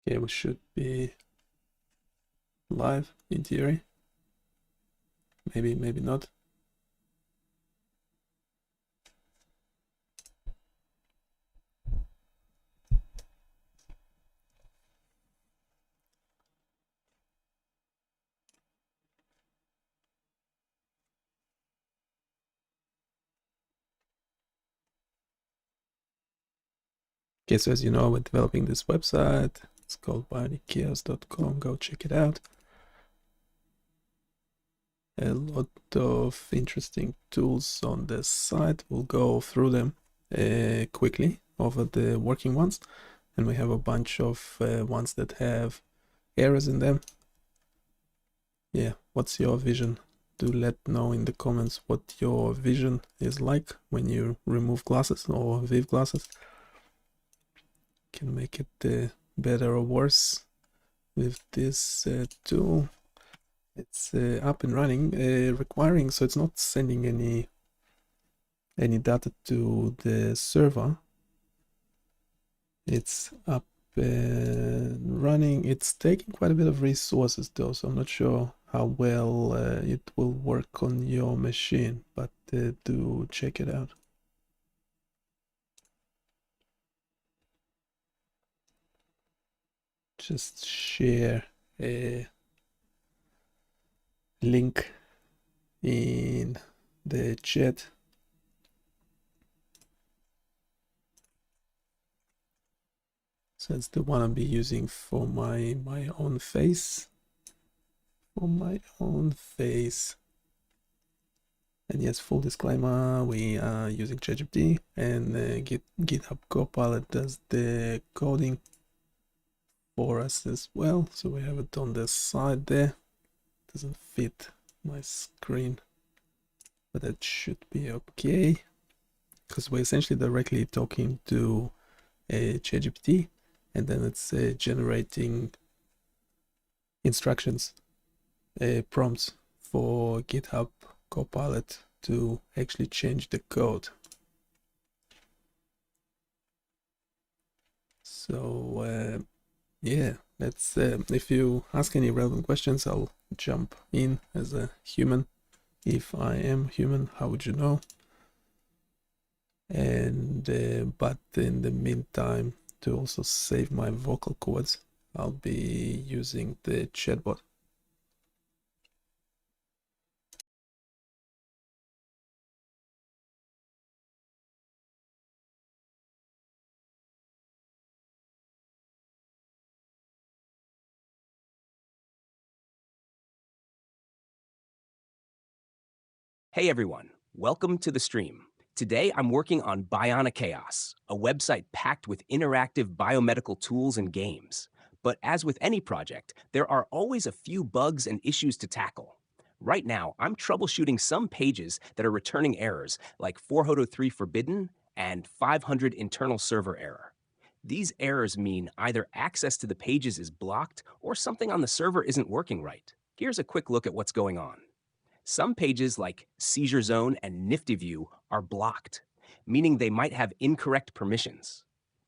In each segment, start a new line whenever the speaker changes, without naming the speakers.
Okay, we should be live in theory. Maybe not. Okay, so as you know, we're developing this website. It's called BioniChaos.com. Go check it out. A lot of interesting tools on the site. We'll go through them quickly over the working ones. And we have a bunch of ones that have errors in them. Yeah, what's your vision? Do let know in the comments what your vision is like when you remove glasses or Viv glasses. Can make it better or worse with this tool. It's up and running, requiring, so it's not sending any data to the server. It's up and running. It's taking quite a bit of resources though, so I'm not sure how well it will work on your machine, but do check it out. Just share a link in the chat. So it's the one I'll be using for my own face. And yes, full disclaimer, we are using ChatGPT, and GitHub Copilot does the coding for us as well. So we have it on the side there. Doesn't fit my screen, but that should be okay, because we're essentially directly talking to a ChatGPT, and then it's generating instructions, prompts for GitHub Copilot to actually change the code. So yeah, let's if you ask any relevant questions, I'll jump in as a human. If I am human, how would you know? And but in the meantime, to also save my vocal cords, I'll be using the chatbot.
Hey everyone, welcome to the stream. Today I'm working on BioniChaos, a website packed with interactive biomedical tools and games. But as with any project, there are always a few bugs and issues to tackle. Right now, I'm troubleshooting some pages that are returning errors, like 403 forbidden and 500 internal server error. These errors mean either access to the pages is blocked or something on the server isn't working right. Here's a quick look at what's going on. Some pages like Seizure Zone and Nifty View are blocked, meaning they might have incorrect permissions.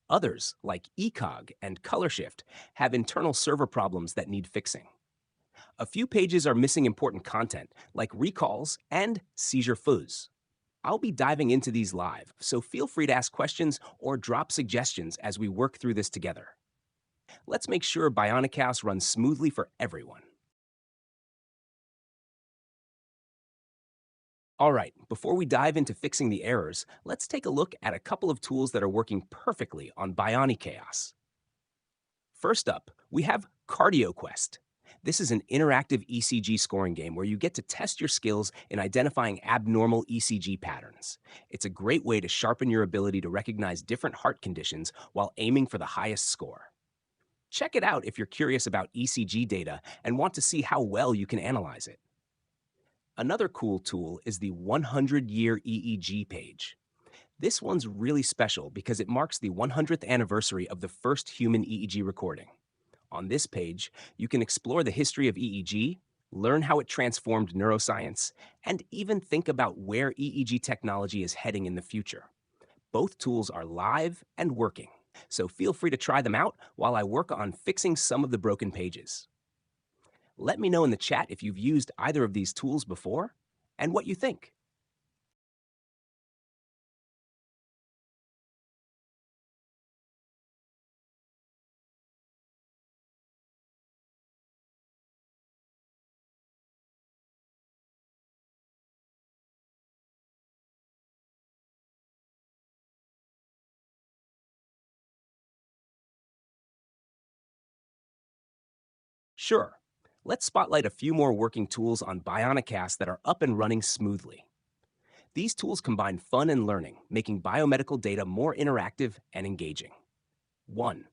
Others, like ECOG and Color Shift, have internal server problems that need fixing. A few pages are missing important content, like recalls and seizure fuzz. I'll be diving into these live, so feel free to ask questions or drop suggestions as we work through this together. Let's make sure BioniChaos runs smoothly for everyone. All right, before we dive into fixing the errors, let's take a look at a couple of tools that are working perfectly on BioniChaos. First up, we have CardioQuest. This is an interactive ECG scoring game where you get to test your skills in identifying abnormal ECG patterns. It's a great way to sharpen your ability to recognize different heart conditions while aiming for the highest score. Check it out if you're curious about ECG data and want to see how well you can analyze it. Another cool tool is the 100-year EEG page. This one's really special because it marks the 100th anniversary of the first human EEG recording. On this page, you can explore the history of EEG, learn how it transformed neuroscience, and even think about where EEG technology is heading in the future. Both tools are live and working. so feel free to try them out while I work on fixing some of the broken pages. Let me know in the chat if you've used either of these tools before and what you think. Sure, let's spotlight a few more working tools on BioniChaos that are up and running smoothly. These tools combine fun and learning, making biomedical data more interactive and engaging. 1.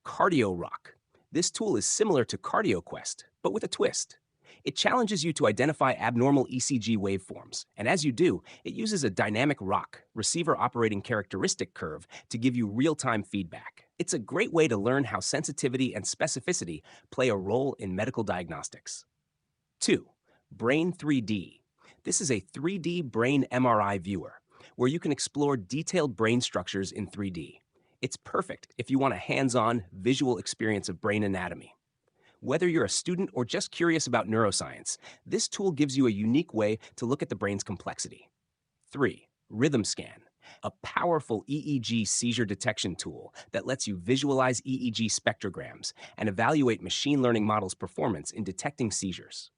Cardio Rock. This tool is similar to CardioQuest, but with a twist. It challenges you to identify abnormal ECG waveforms, and as you do, it uses a dynamic rock, receiver operating characteristic curve, to give you real-time feedback. It's a great way to learn how sensitivity and specificity play a role in medical diagnostics. 2. Brain 3D. This is a 3D brain MRI viewer, where you can explore detailed brain structures in 3D. It's perfect if you want a hands-on, visual experience of brain anatomy. Whether you're a student or just curious about neuroscience, this tool gives you a unique way to look at the brain's complexity. 3. Rhythm Scan, a powerful EEG seizure detection tool that lets you visualize EEG spectrograms and evaluate machine learning models' performance in detecting seizures.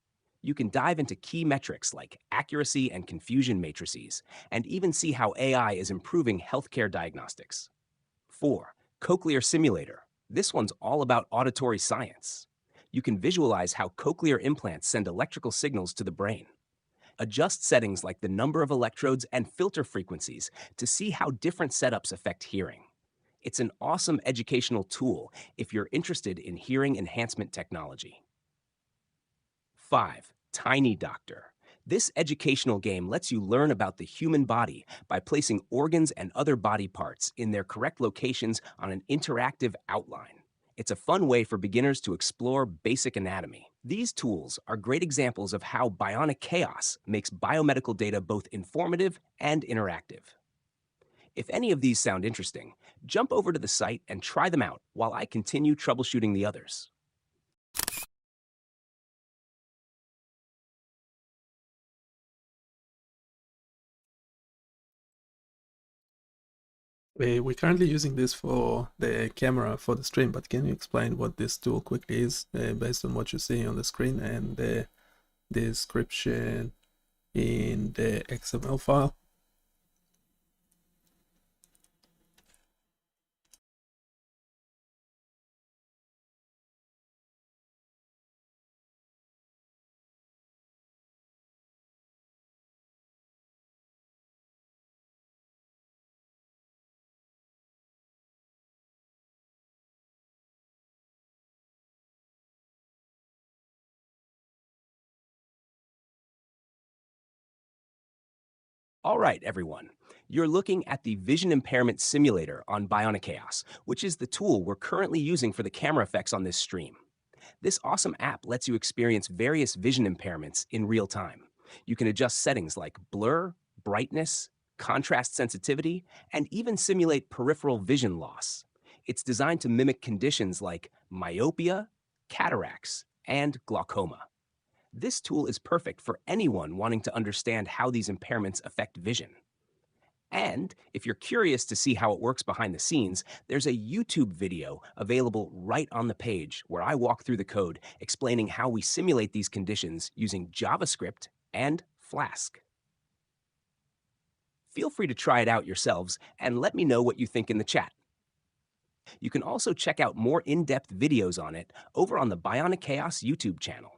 You can dive into key metrics like accuracy and confusion matrices, and even see how AI is improving healthcare diagnostics. 4. Cochlear Simulator. This one's all about auditory science. You can visualize how cochlear implants send electrical signals to the brain. Adjust settings like the number of electrodes and filter frequencies to see how different setups affect hearing. It's an awesome educational tool if you're interested in hearing enhancement technology. 5. Tiny Doctor. This educational game lets you learn about the human body by placing organs and other body parts in their correct locations on an interactive outline. It's a fun way for beginners to explore basic anatomy. These tools are great examples of how BioniChaos makes biomedical data both informative and interactive. If any of these sound interesting, jump over to the site and try them out while I continue troubleshooting the others.
We're currently using this for the camera for the stream, but can you explain what this tool quickly is based on what you see on the screen and the description in the XML file?
All right, everyone. You're looking at the Vision Impairment Simulator on BioniChaos, which is the tool we're currently using for the camera effects on this stream. This awesome app lets you experience various vision impairments in real time. You can adjust settings like blur, brightness, contrast sensitivity, and even simulate peripheral vision loss. It's designed to mimic conditions like myopia, cataracts, and glaucoma. This tool is perfect for anyone wanting to understand how these impairments affect vision. And if you're curious to see how it works behind the scenes, there's a YouTube video available right on the page where I walk through the code explaining how we simulate these conditions using JavaScript and Flask. Feel free to try it out yourselves and let me know what you think in the chat. You can also check out more in-depth videos on it over on the BioniChaos YouTube channel.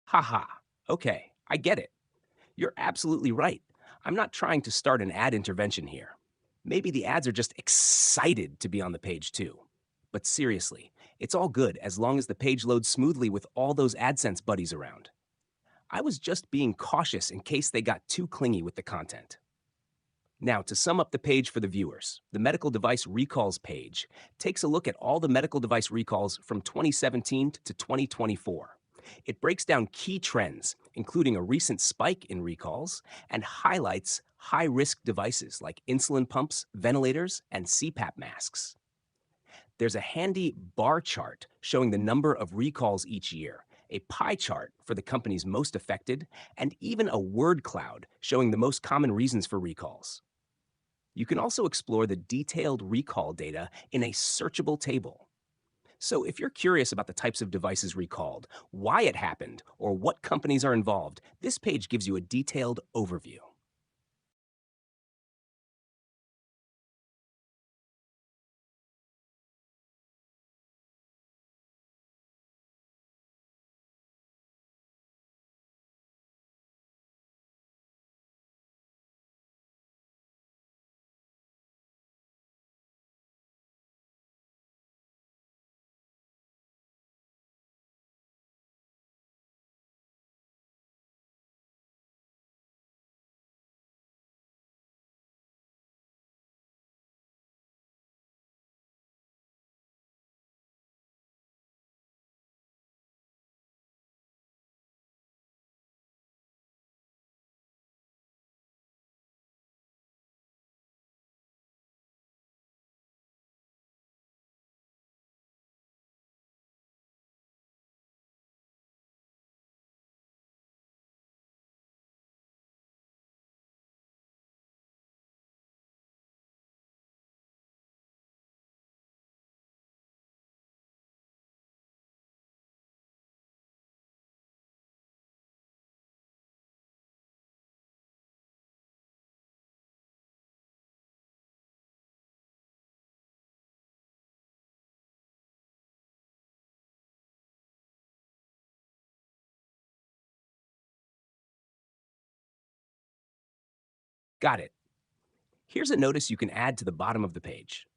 Haha. Okay, I get it. You're absolutely right. I'm not trying to start an ad intervention here. Maybe the ads are just excited to be on the page too. But seriously, it's all good as long as the page loads smoothly with all those AdSense buddies around. I was just being cautious in case they got too clingy with the content. Now, to sum up the page for the viewers, the medical device recalls page takes a look at all the medical device recalls from 2017 to 2024. It breaks down key trends, including a recent spike in recalls, and highlights high risk devices like insulin pumps, ventilators, and CPAP masks. There's a handy bar chart showing the number of recalls each year, a pie chart for the companies most affected, and even a word cloud showing the most common reasons for recalls. You can also explore the detailed recall data in a searchable table. So if you're curious about the types of devices recalled, why it happened, or what companies are involved, this page gives you a detailed overview. Got it. Here's a notice you can add to the bottom of the page.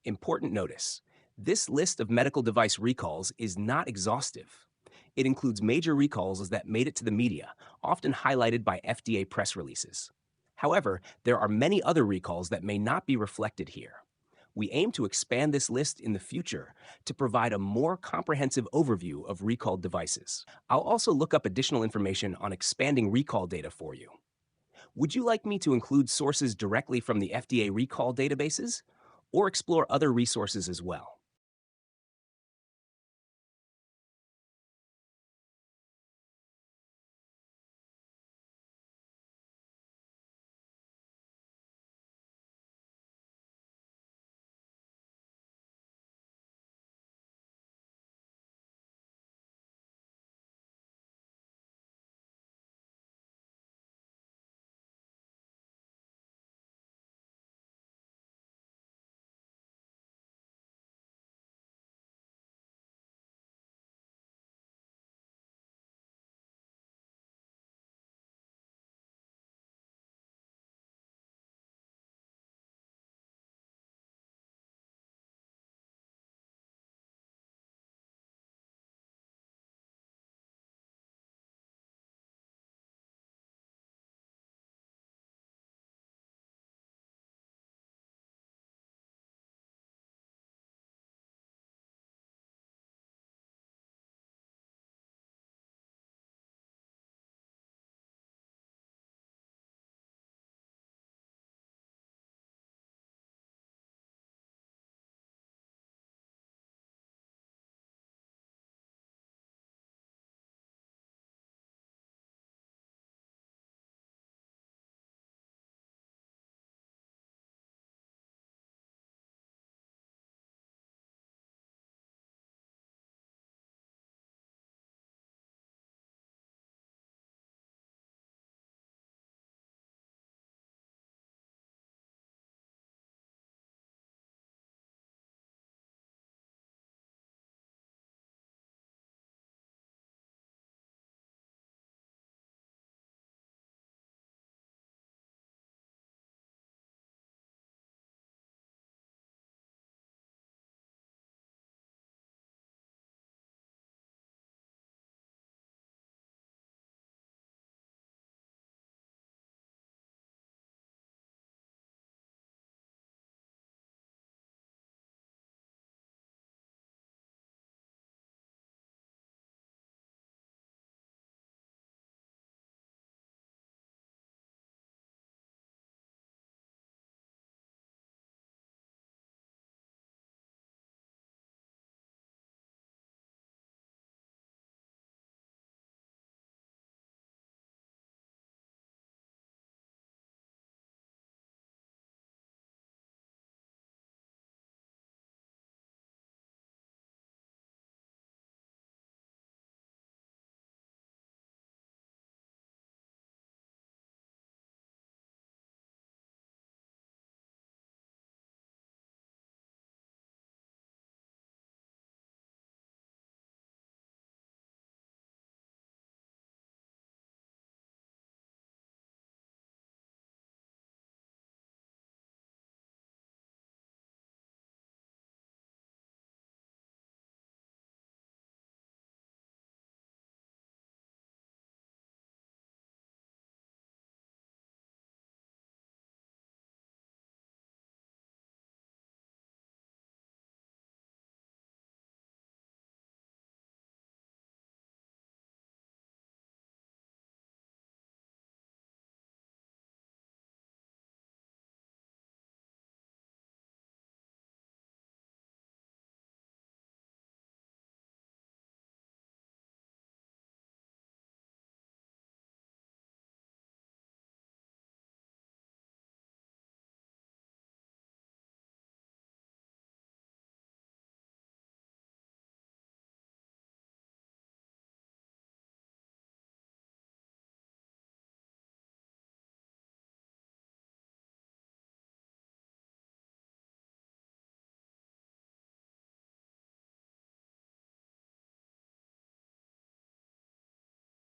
Important notice. This list of medical device recalls is not exhaustive. It includes major recalls that made it to the media, often highlighted by FDA press releases. However, there are many other recalls that may not be reflected here. We aim to expand this list in the future to provide a more comprehensive overview of recalled devices. I'll also look up additional information on expanding recall data for you. Would you like me to include sources directly from the FDA recall databases or explore other resources as well?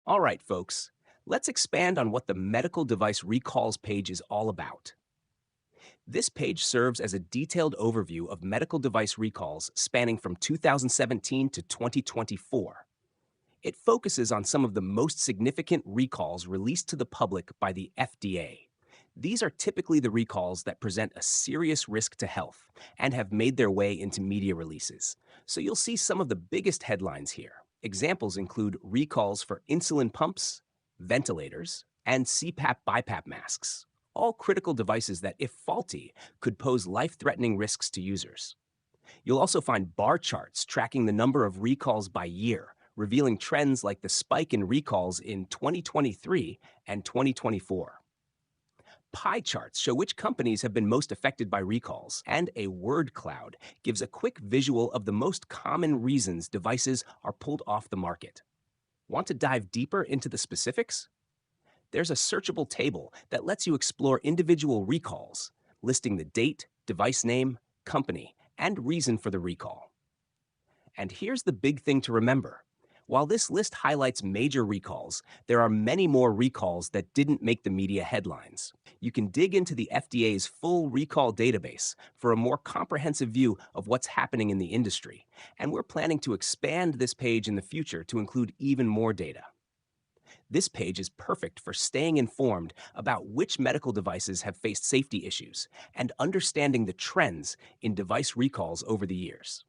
All right, folks, let's expand on what the medical device recalls page is all about. This page serves as a detailed overview of medical device recalls spanning from 2017 to 2024. It focuses on some of the most significant recalls released to the public by the FDA. These are typically the recalls that present a serious risk to health and have made their way into media releases. So you'll see some of the biggest headlines here. Examples include recalls for insulin pumps, ventilators, and CPAP BiPAP masks, all critical devices that, if faulty, could pose life-threatening risks to users. You'll also find bar charts tracking the number of recalls by year, revealing trends like the spike in recalls in 2023 and 2024. Pie charts show which companies have been most affected by recalls, and a word cloud gives a quick visual of the most common reasons devices are pulled off the market. Want to dive deeper into the specifics? There's a searchable table that lets you explore individual recalls, listing the date, device name, company, and reason for the recall. And here's the big thing to remember. While this list highlights major recalls, there are many more recalls that didn't make the media headlines. You can dig into the FDA's full recall database for a more comprehensive view of what's happening in the industry, and we're planning to expand this page in the future to include even more data. This page is perfect for staying informed about which medical devices have faced safety issues and understanding the trends in device recalls over the years.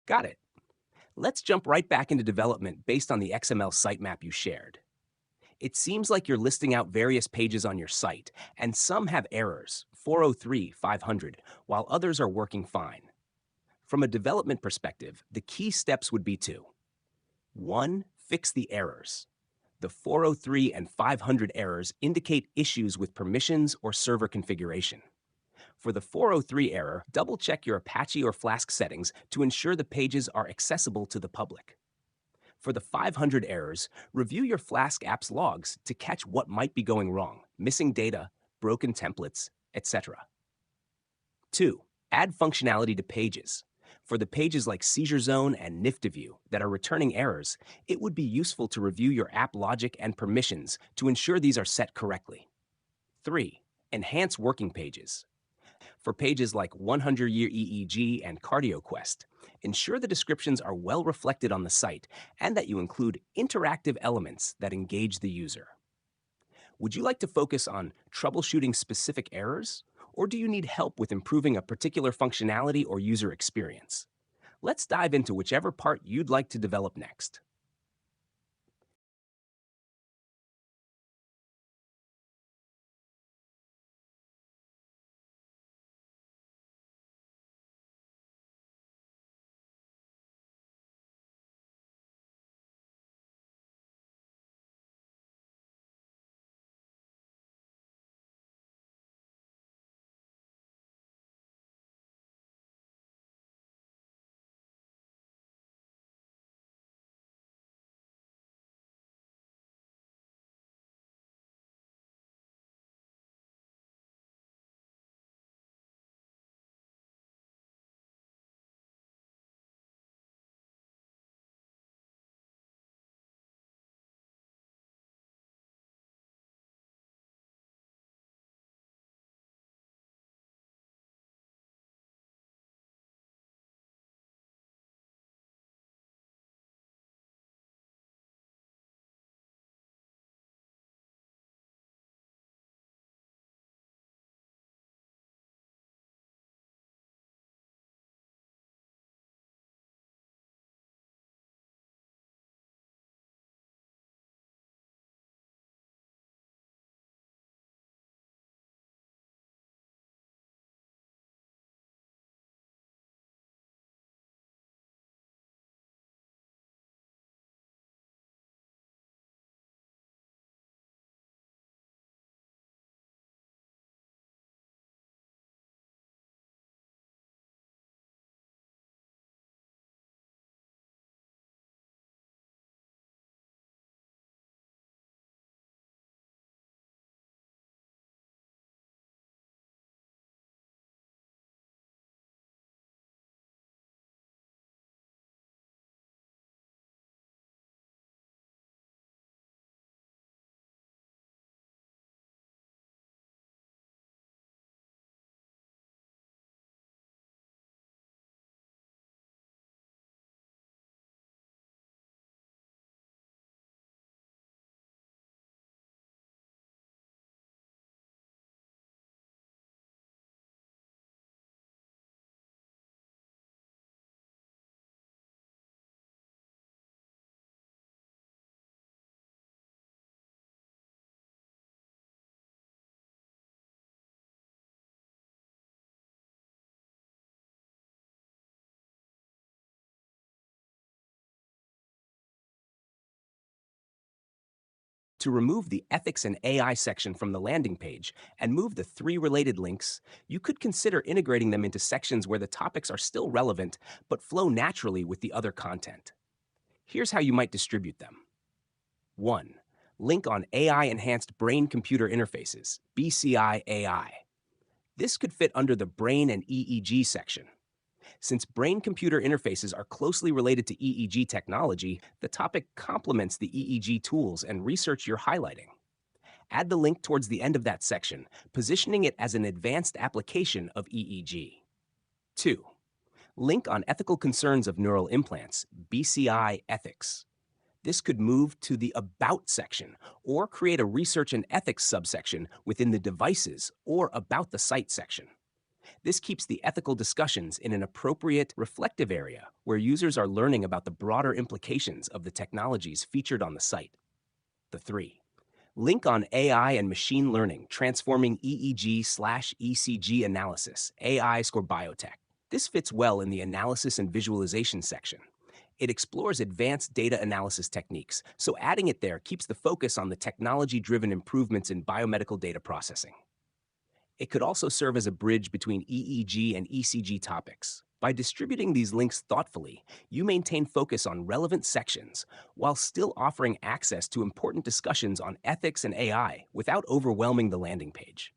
Got it. Let's jump right back into development based on the XML sitemap you shared. It seems like you're listing out various pages on your site, and some have errors, 403, 500, while others are working fine. From a development perspective, the key steps would be to 1. Fix the errors. The 403 and 500 errors indicate issues with permissions or server configuration. For the 403 error, double-check your Apache or Flask settings to ensure the pages are accessible to the public. For the 500 errors, review your Flask app's logs to catch what might be going wrong, missing data, broken templates, etc. 2. Add functionality to pages. For the pages like Seizure Zone and NiftyView that are returning errors, it would be useful to review your app logic and permissions to ensure these are set correctly. 3. Enhance working pages. For pages like 100-year EEG and CardioQuest, ensure the descriptions are well reflected on the site and that you include interactive elements that engage the user. Would you like to focus on troubleshooting specific errors, or do you need help with improving a particular functionality or user experience? Let's dive into whichever part you'd like to develop next. To remove the Ethics and AI section from the landing page and move the 3 related links, you could consider integrating them into sections where the topics are still relevant but flow naturally with the other content. Here's how you might distribute them. 1. Link on AI-enhanced brain-computer interfaces, BCI AI. This could fit under the Brain and EEG section. Since brain-computer interfaces are closely related to EEG technology, the topic complements the EEG tools and research you're highlighting. Add the link towards the end of that section, positioning it as an advanced application of EEG. 2. Link on ethical concerns of neural implants, BCI ethics. This could move to the About section or create a research and ethics subsection within the Devices or About the Site section. This keeps the ethical discussions in an appropriate, reflective area where users are learning about the broader implications of the technologies featured on the site. The 3. Link on AI and machine learning transforming EEG/ECG analysis, AI score biotech. This fits well in the analysis and visualization section. It explores advanced data analysis techniques, so adding it there keeps the focus on the technology-driven improvements in biomedical data processing. It could also serve as a bridge between EEG and ECG topics. By distributing these links thoughtfully, you maintain focus on relevant sections while still offering access to important discussions on ethics and AI without overwhelming the landing page.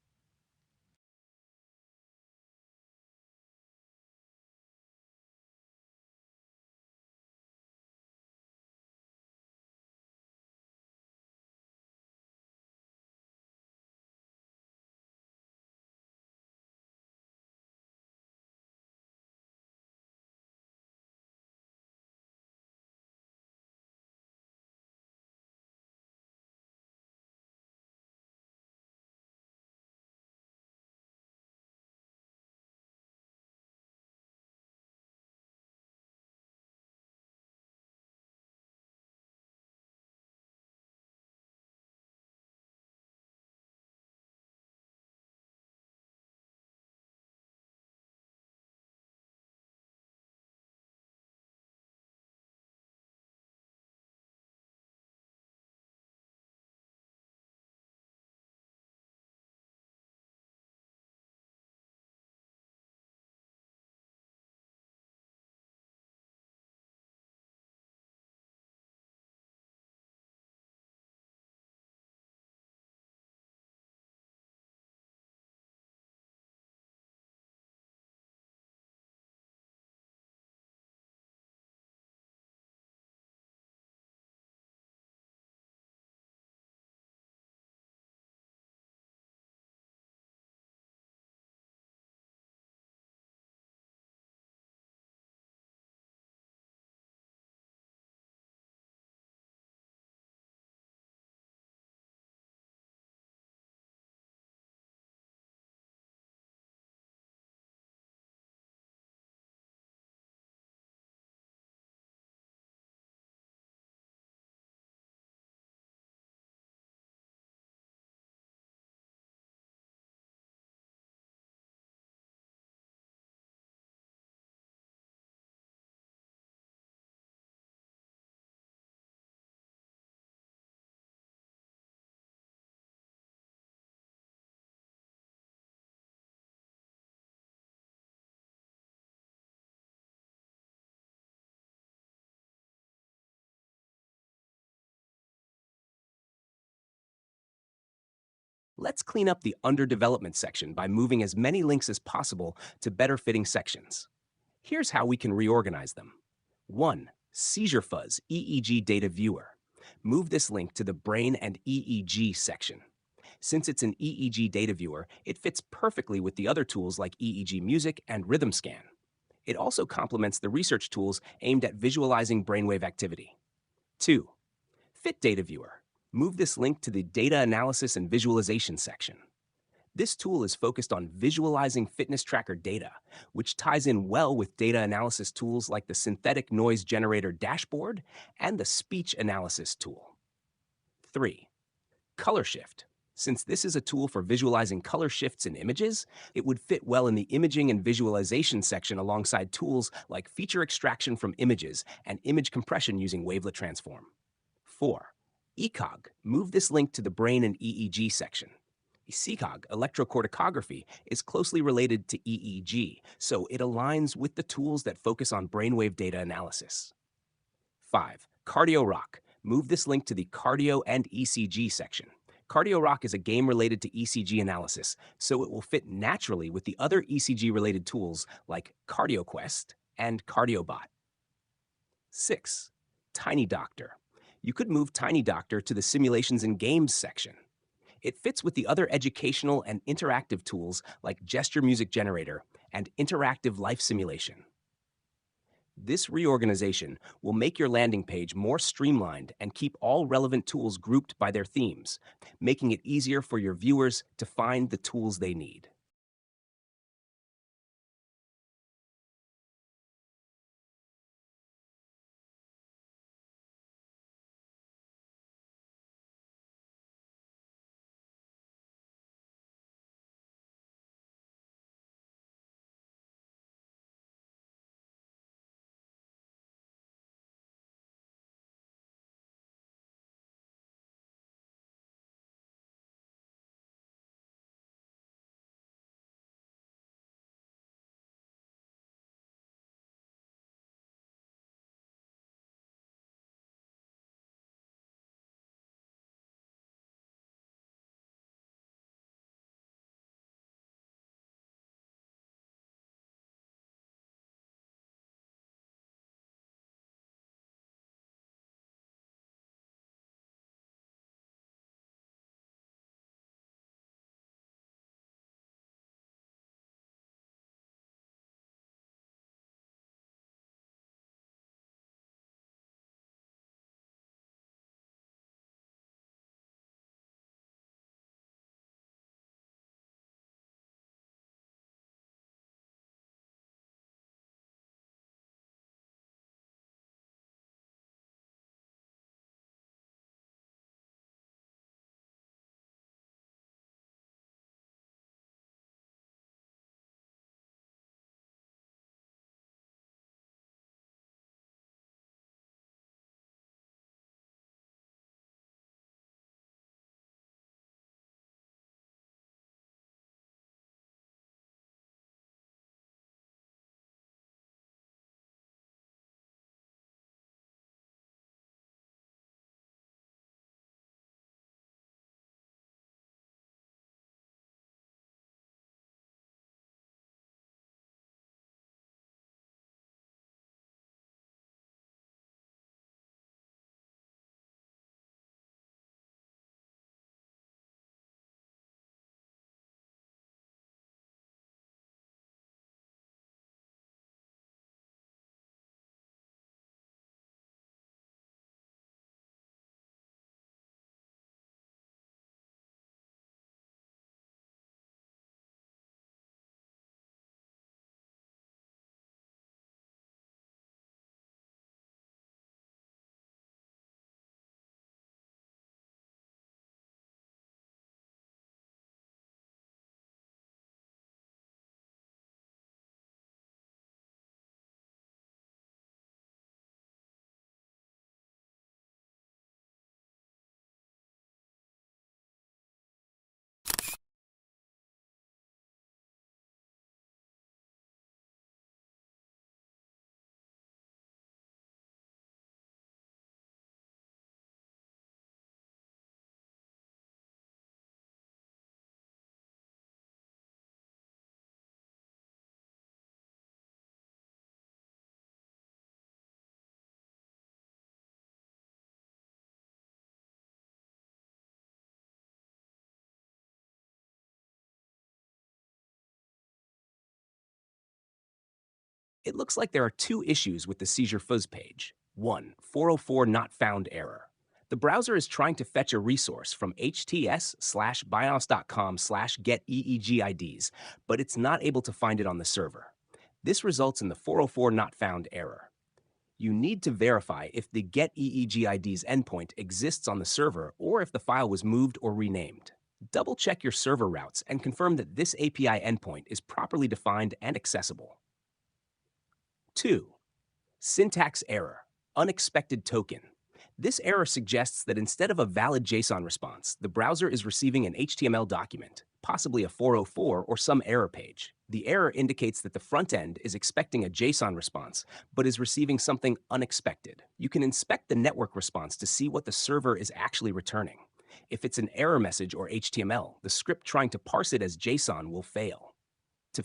Let's clean up the underdevelopment section by moving as many links as possible to better fitting sections. Here's how we can reorganize them. 1. Seizure Fuzz EEG Data Viewer. Move this link to the Brain and EEG section. Since it's an EEG data viewer, it fits perfectly with the other tools like EEG Music and Rhythm Scan. It also complements the research tools aimed at visualizing brainwave activity. 2. Fit Data Viewer. Move this link to the Data Analysis and Visualization section. This tool is focused on visualizing fitness tracker data, which ties in well with data analysis tools like the Synthetic Noise Generator Dashboard and the Speech Analysis tool. 3. Color Shift. Since this is a tool for visualizing color shifts in images, it would fit well in the imaging and visualization section alongside tools like feature extraction from images and image compression using Wavelet Transform. 4. ECOG. Move this link to the Brain and EEG section. CCOG, electrocorticography, is closely related to EEG, so it aligns with the tools that focus on brainwave data analysis. 5. Cardio Rock. Move this link to the Cardio and ECG section. Cardio Rock is a game related to ECG analysis, so it will fit naturally with the other ECG-related tools like CardioQuest and CardioBot. 6. Tiny Doctor. You could move Tiny Doctor to the Simulations and Games section. It fits with the other educational and interactive tools like Gesture Music Generator and Interactive Life Simulation. This reorganization will make your landing page more streamlined and keep all relevant tools grouped by their themes, making it easier for your viewers to find the tools they need. It looks like there are two issues with the seizure fuzz page. One, 404 not found error. The browser is trying to fetch a resource from hts/bionos.com/get-EEG-IDs, but it's not able to find it on the server. This results in the 404 not found error. You need to verify if the get-EEG-IDs endpoint exists on the server or if the file was moved or renamed. Double-check your server routes and confirm that this API endpoint is properly defined and accessible. 2. Syntax error, unexpected token. This error suggests that instead of a valid JSON response, the browser is receiving an HTML document, possibly a 404 or some error page. The error indicates that the front end is expecting a JSON response, but is receiving something unexpected. You can inspect the network response to see what the server is actually returning. If it's an error message or HTML, the script trying to parse it as JSON will fail. To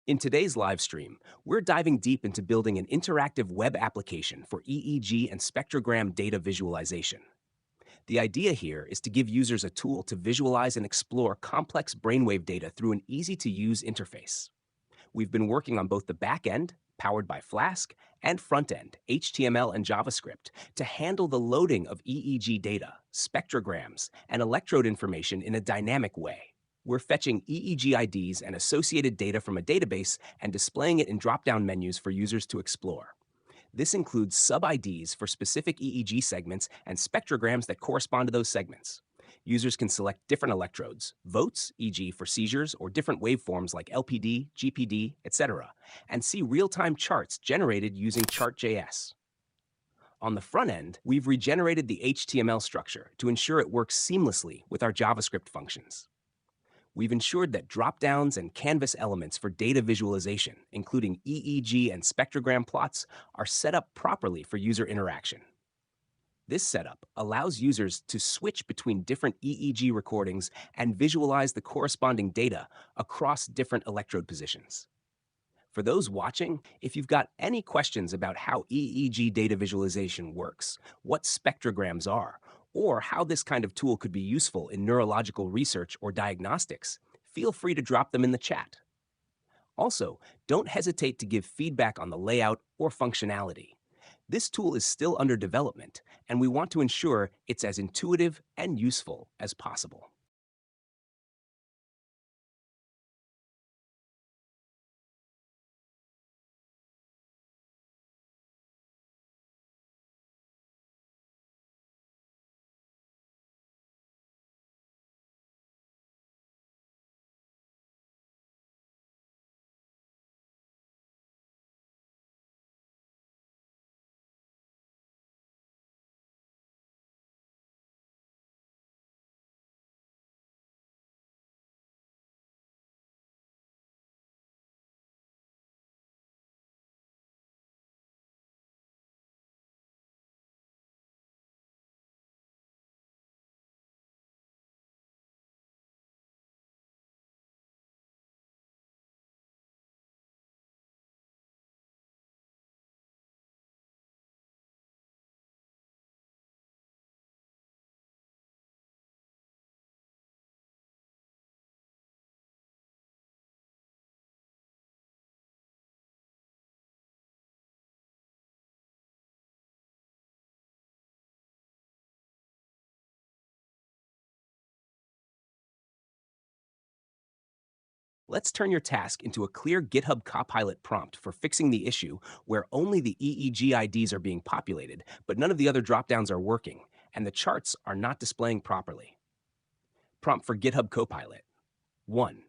In today's live stream, we're diving deep into building an interactive web application for EEG and spectrogram data visualization. The idea here is to give users a tool to visualize and explore complex brainwave data through an easy-to-use interface. We've been working on both the back end, powered by Flask, and front end, HTML and JavaScript, to handle the loading of EEG data, spectrograms, and electrode information in a dynamic way. We're fetching EEG IDs and associated data from a database and displaying it in drop-down menus for users to explore. This includes sub-IDs for specific EEG segments and spectrograms that correspond to those segments. Users can select different electrodes, votes, e.g. for seizures, or different waveforms like LPD, GPD, etc., and see real-time charts generated using Chart.js. On the front end, we've regenerated the HTML structure to ensure it works seamlessly with our JavaScript functions. We've ensured that dropdowns and canvas elements for data visualization, including EEG and spectrogram plots, are set up properly for user interaction. This setup allows users to switch between different EEG recordings and visualize the corresponding data across different electrode positions. For those watching, if you've got any questions about how EEG data visualization works, what spectrograms are, or how this kind of tool could be useful in neurological research or diagnostics, feel free to drop them in the chat. Also, don't hesitate to give feedback on the layout or functionality. This tool is still under development, and we want to ensure it's as intuitive and useful as possible. Let's turn your task into a clear GitHub Copilot prompt for fixing the issue where only the EEG IDs are being populated, but none of the other dropdowns are working, and the charts are not displaying properly. Prompt for GitHub Copilot. 1.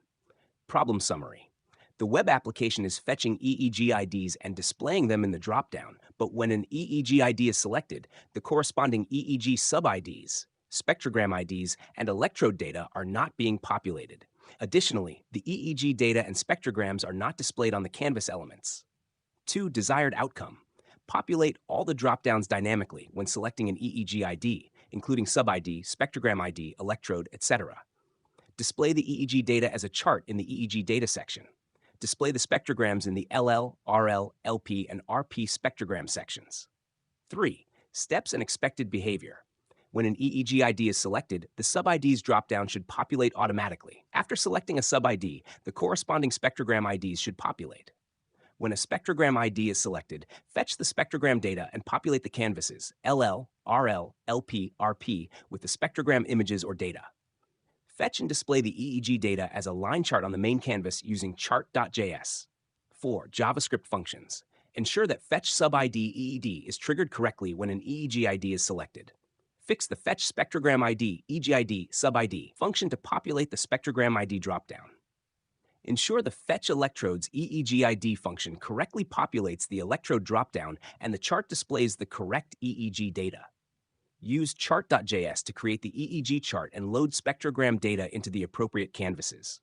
Problem summary. The web application is fetching EEG IDs and displaying them in the dropdown, but when an EEG ID is selected, the corresponding EEG sub-IDs, spectrogram IDs, and electrode data are not being populated. Additionally, the EEG data and spectrograms are not displayed on the canvas elements. 2. Desired outcome. Populate all the dropdowns dynamically when selecting an EEG ID, including sub-ID, spectrogram ID, electrode, etc. Display the EEG data as a chart in the EEG data section. Display the spectrograms in the LL, RL, LP, and RP spectrogram sections. 3. Steps and expected behavior. When an EEG ID is selected, the sub-IDs dropdown should populate automatically. After selecting a sub-ID, the corresponding spectrogram IDs should populate. When a spectrogram ID is selected, fetch the spectrogram data and populate the canvases LL, RL, LP, RP with the spectrogram images or data. Fetch and display the EEG data as a line chart on the main canvas using Chart.js. 4. JavaScript functions. Ensure that fetch sub-ID EED is triggered correctly when an EEG ID is selected. Fix the fetch spectrogram ID, EGID, sub-ID function to populate the spectrogram ID dropdown. Ensure the fetch electrodes EEG ID function correctly populates the electrode dropdown and the chart displays the correct EEG data. Use Chart.js to create the EEG chart and load spectrogram data into the appropriate canvases.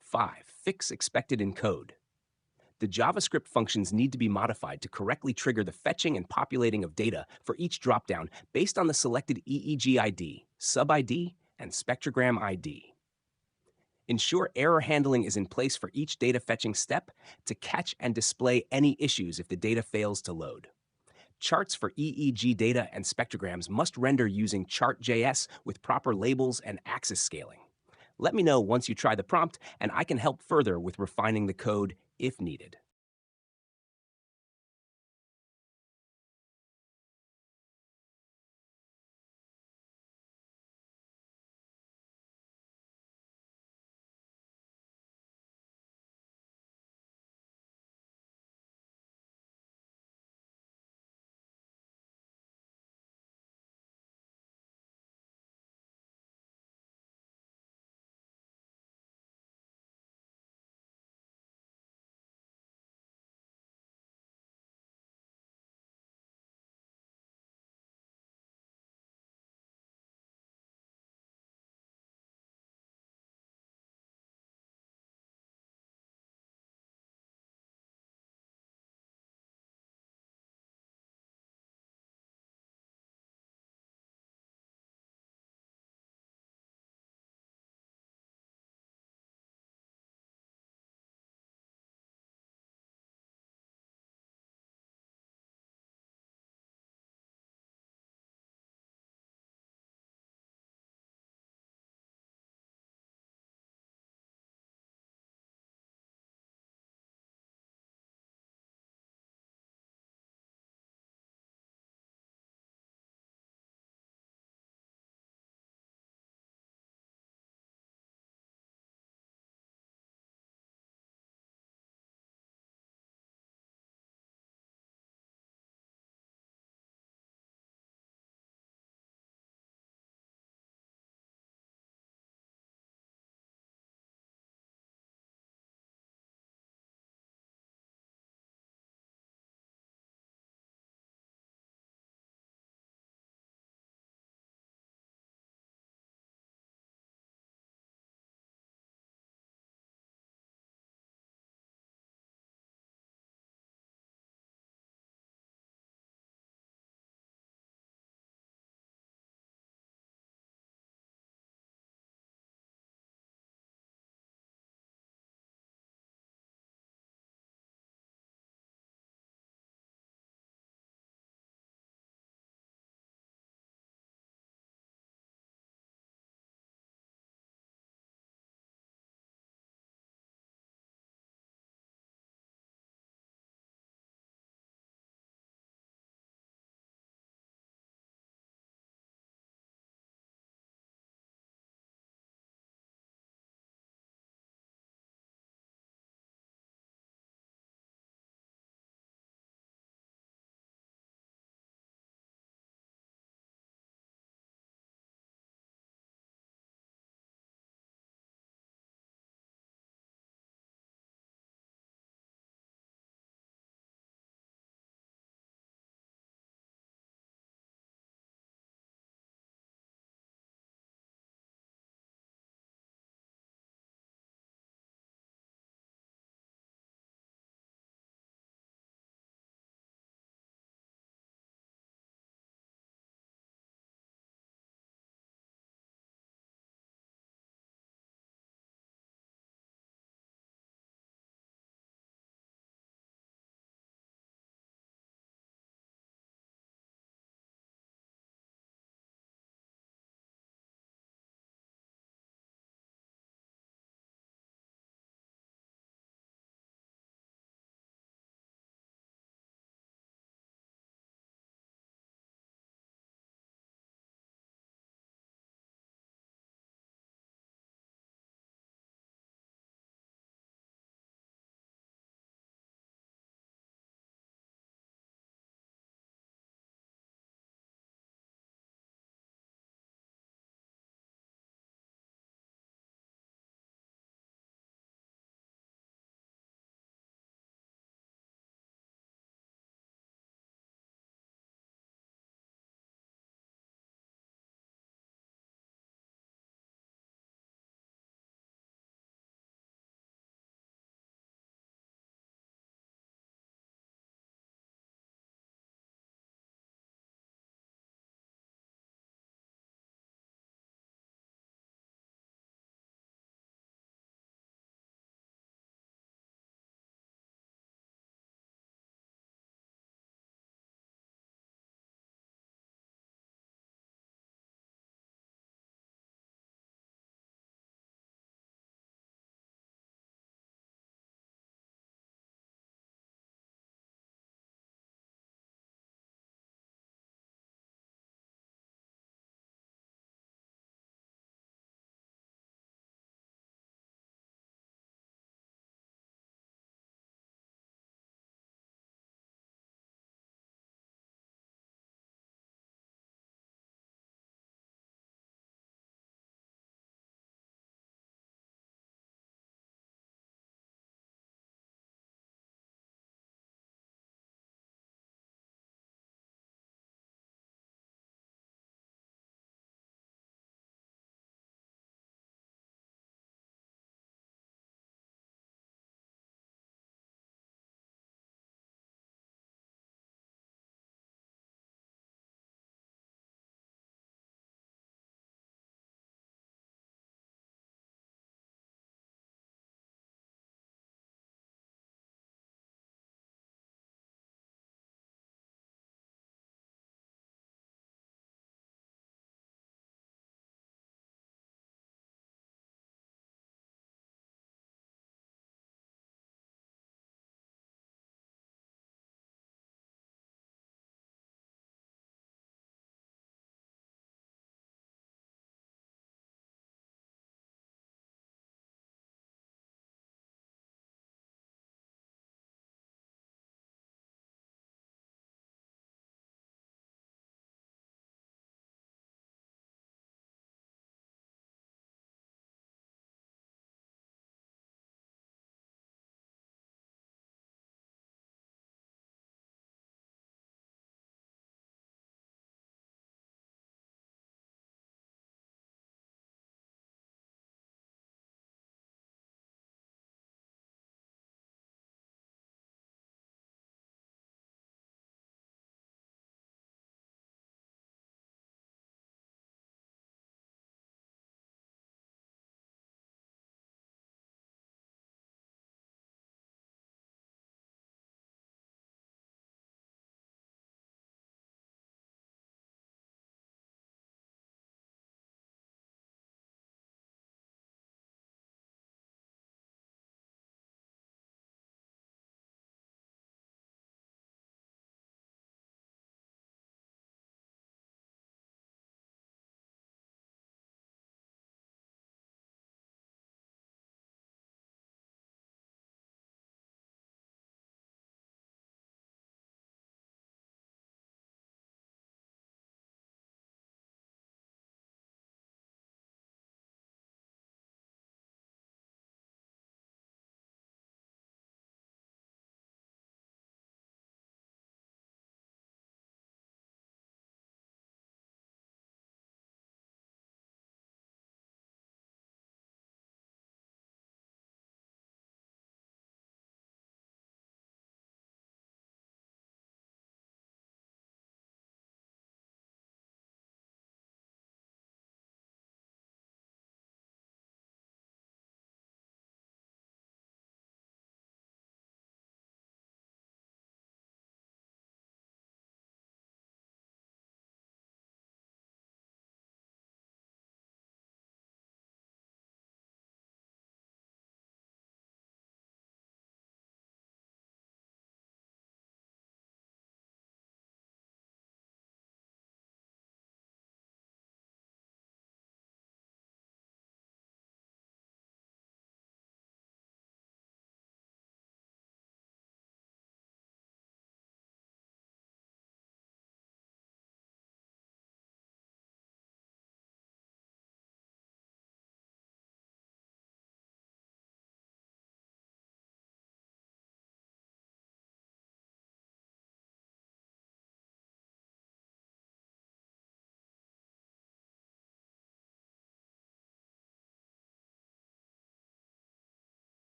5. Fix expected in code. The JavaScript functions need to be modified to correctly trigger the fetching and populating of data for each dropdown based on the selected EEG ID, sub-ID, and spectrogram ID. Ensure error handling is in place for each data fetching step to catch and display any issues if the data fails to load. Charts for EEG data and spectrograms must render using Chart.js with proper labels and axis scaling. Let me know once you try the prompt, and I can help further with refining the code if needed.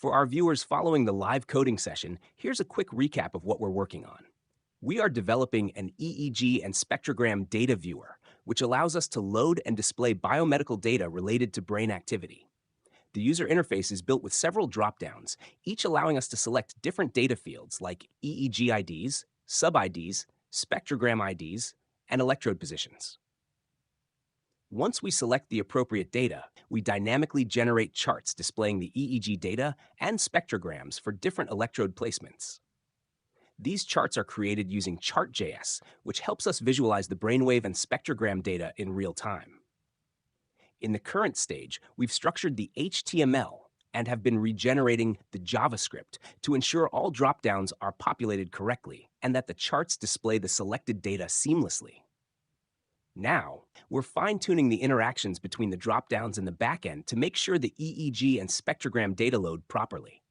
For our viewers following the live coding session, here's a quick recap of what we're working on. We are developing an EEG and spectrogram data viewer, which allows us to load and display biomedical data related to brain activity. The user interface is built with several dropdowns, each allowing us to select different data fields like EEG IDs, sub-IDs, spectrogram IDs, and electrode positions. Once we select the appropriate data, we dynamically generate charts displaying the EEG data and spectrograms for different electrode placements. These charts are created using Chart.js, which helps us visualize the brainwave and spectrogram data in real time. In the current stage, we've structured the HTML and have been regenerating the JavaScript to ensure all dropdowns are populated correctly and that the charts display the selected data seamlessly. Now, we're fine-tuning the interactions between the dropdowns and the backend to make sure the EEG and spectrogram data load properly.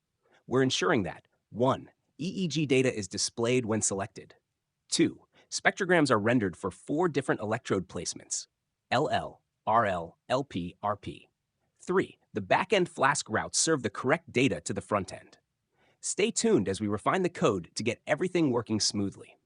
We're ensuring that 1. EEG data is displayed when selected. 2. Spectrograms are rendered for 4 different electrode placements: LL, RL, LP, RP. 3. The backend Flask routes serve the correct data to the front end. Stay tuned as we refine the code to get everything working smoothly.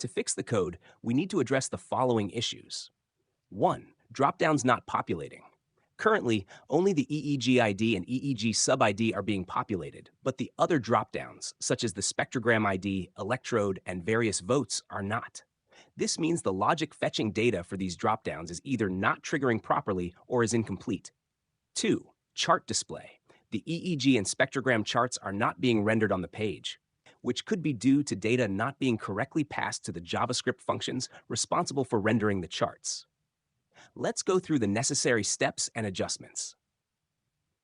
To fix the code, we need to address the following issues. 1. Dropdowns not populating. Currently, only the EEG ID and EEG sub-ID are being populated, but the other dropdowns, such as the spectrogram ID, electrode, and various votes, are not. This means the logic fetching data for these dropdowns is either not triggering properly or is incomplete. 2. Chart display. The EEG and spectrogram charts are not being rendered on the page, which could be due to data not being correctly passed to the JavaScript functions responsible for rendering the charts. Let's go through the necessary steps and adjustments.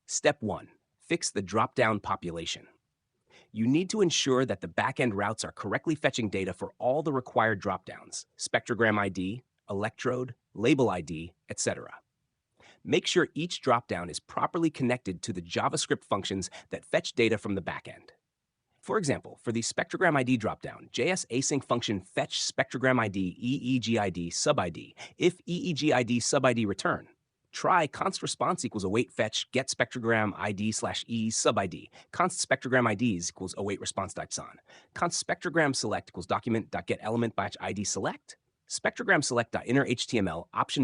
Step 1. Fix the drop-down population. You need to ensure that the backend routes are correctly fetching data for all the required dropdowns, spectrogram ID, electrode, label ID, etc. Make sure each dropdown is properly connected to the JavaScript functions that fetch data from the backend. For example, for the spectrogram ID dropdown, JS async function fetch spectrogram ID EEG ID sub ID if EEG ID sub ID return. Try const response equals await fetch get spectrogram ID slash E sub ID. Const spectrogram IDs equals await response .son. Const spectrogram select equals document.get element batch ID select. Spectrogram select.inner HTML option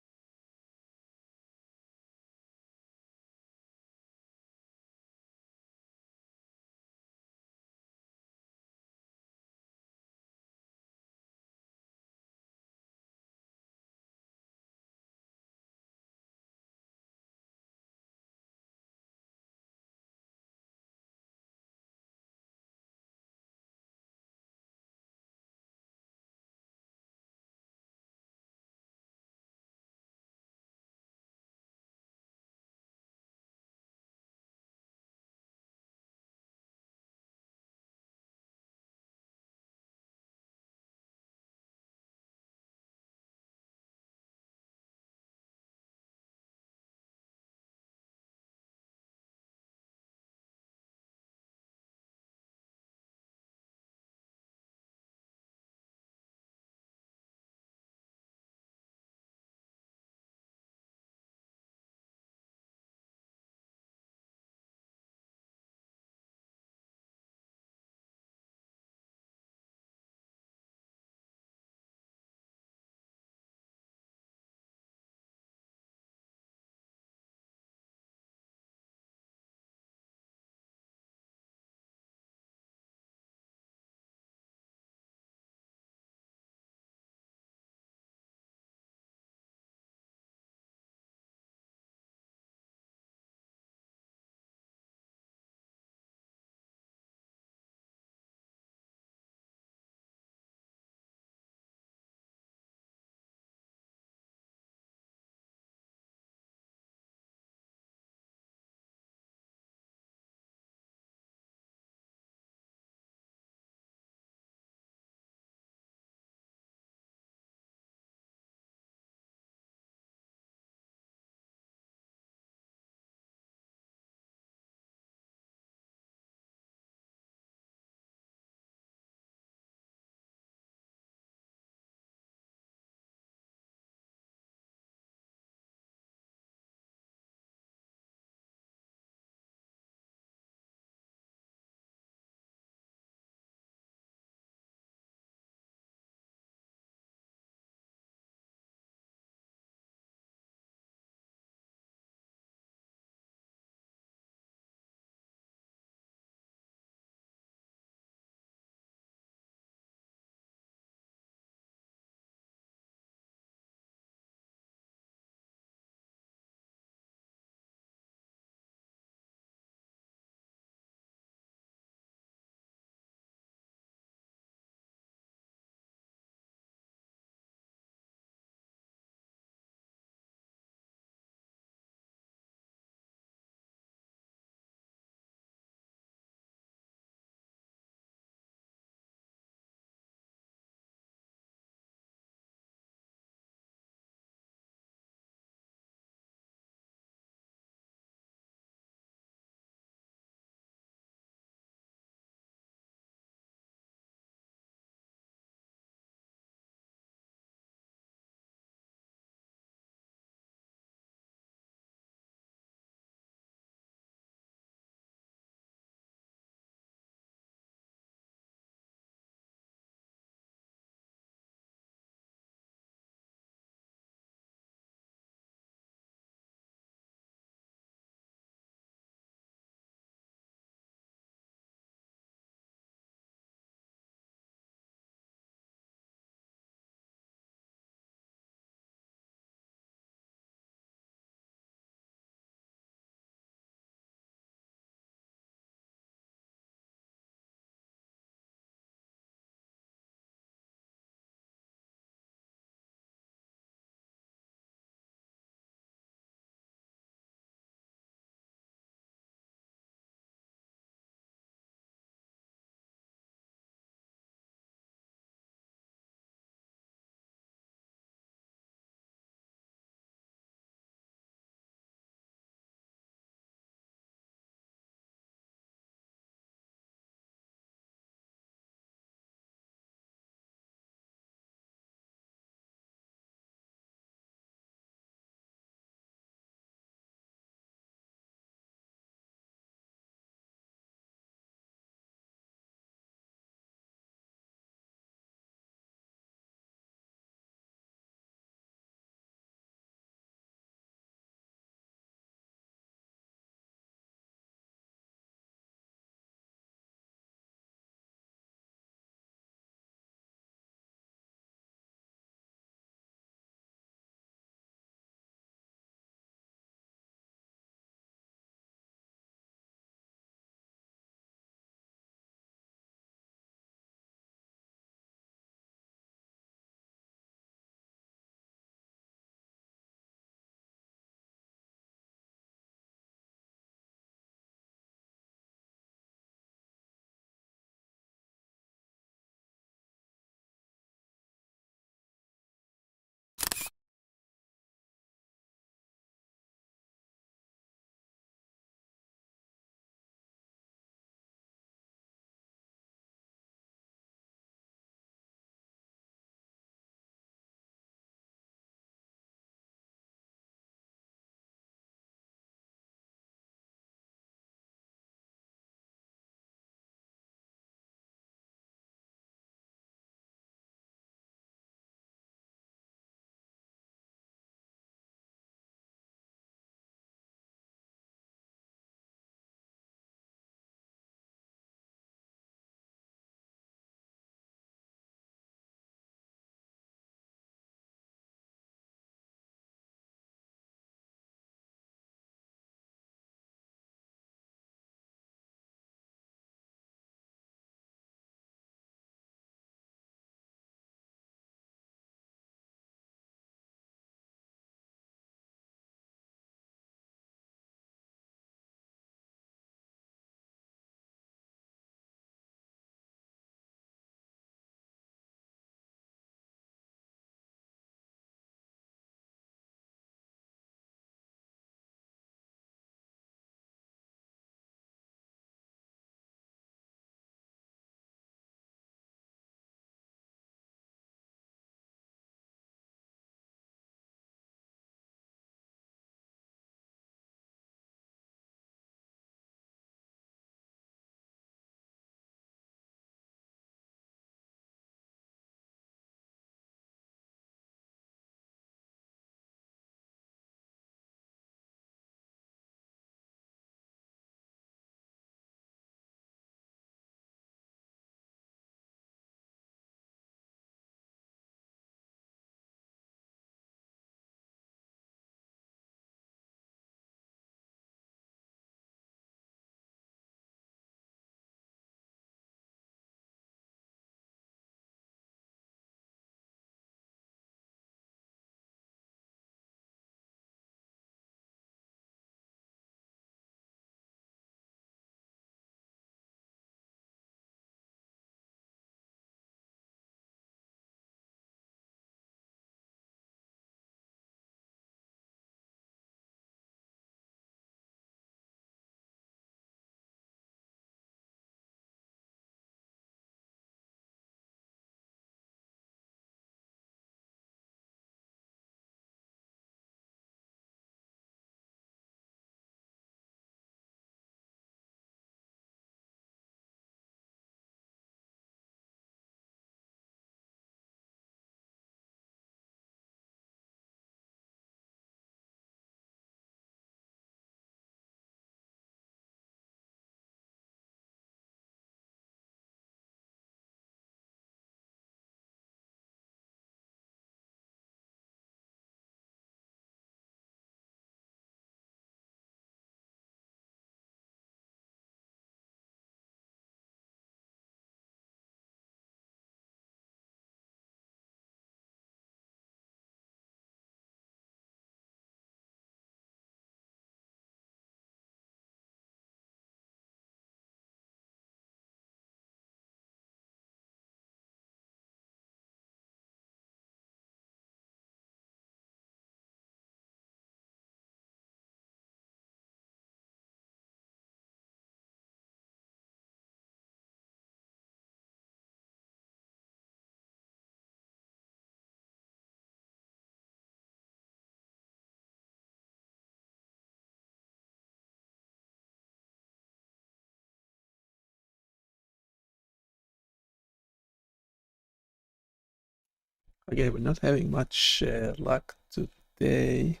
Okay, we're not having much luck today.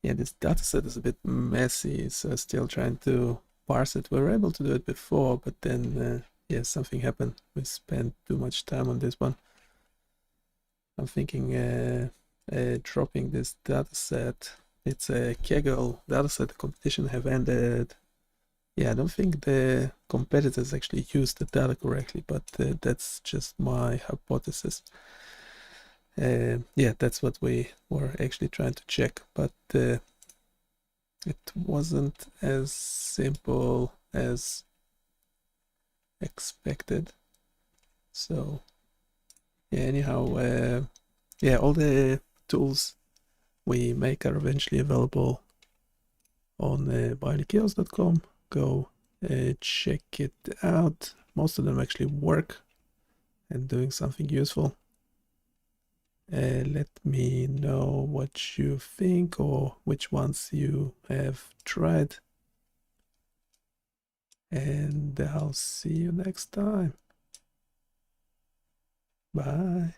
Yeah, this dataset is a bit messy, so still trying to parse it. We were able to do it before, but then, yeah, something happened. We spent too much time on this one. I'm thinking dropping this dataset. It's a Kaggle dataset. The competition have ended. Yeah, I don't think the competitors actually used the data correctly, but that's just my hypothesis. Yeah, that's what we were actually trying to check, but it wasn't as simple as expected. So yeah, anyhow, yeah, all the tools we make are eventually available on BioniChaos.com. Go check it out. Most of them actually work and doing something useful. Let me know what you think or which ones you have tried. And I'll see you next time. Bye.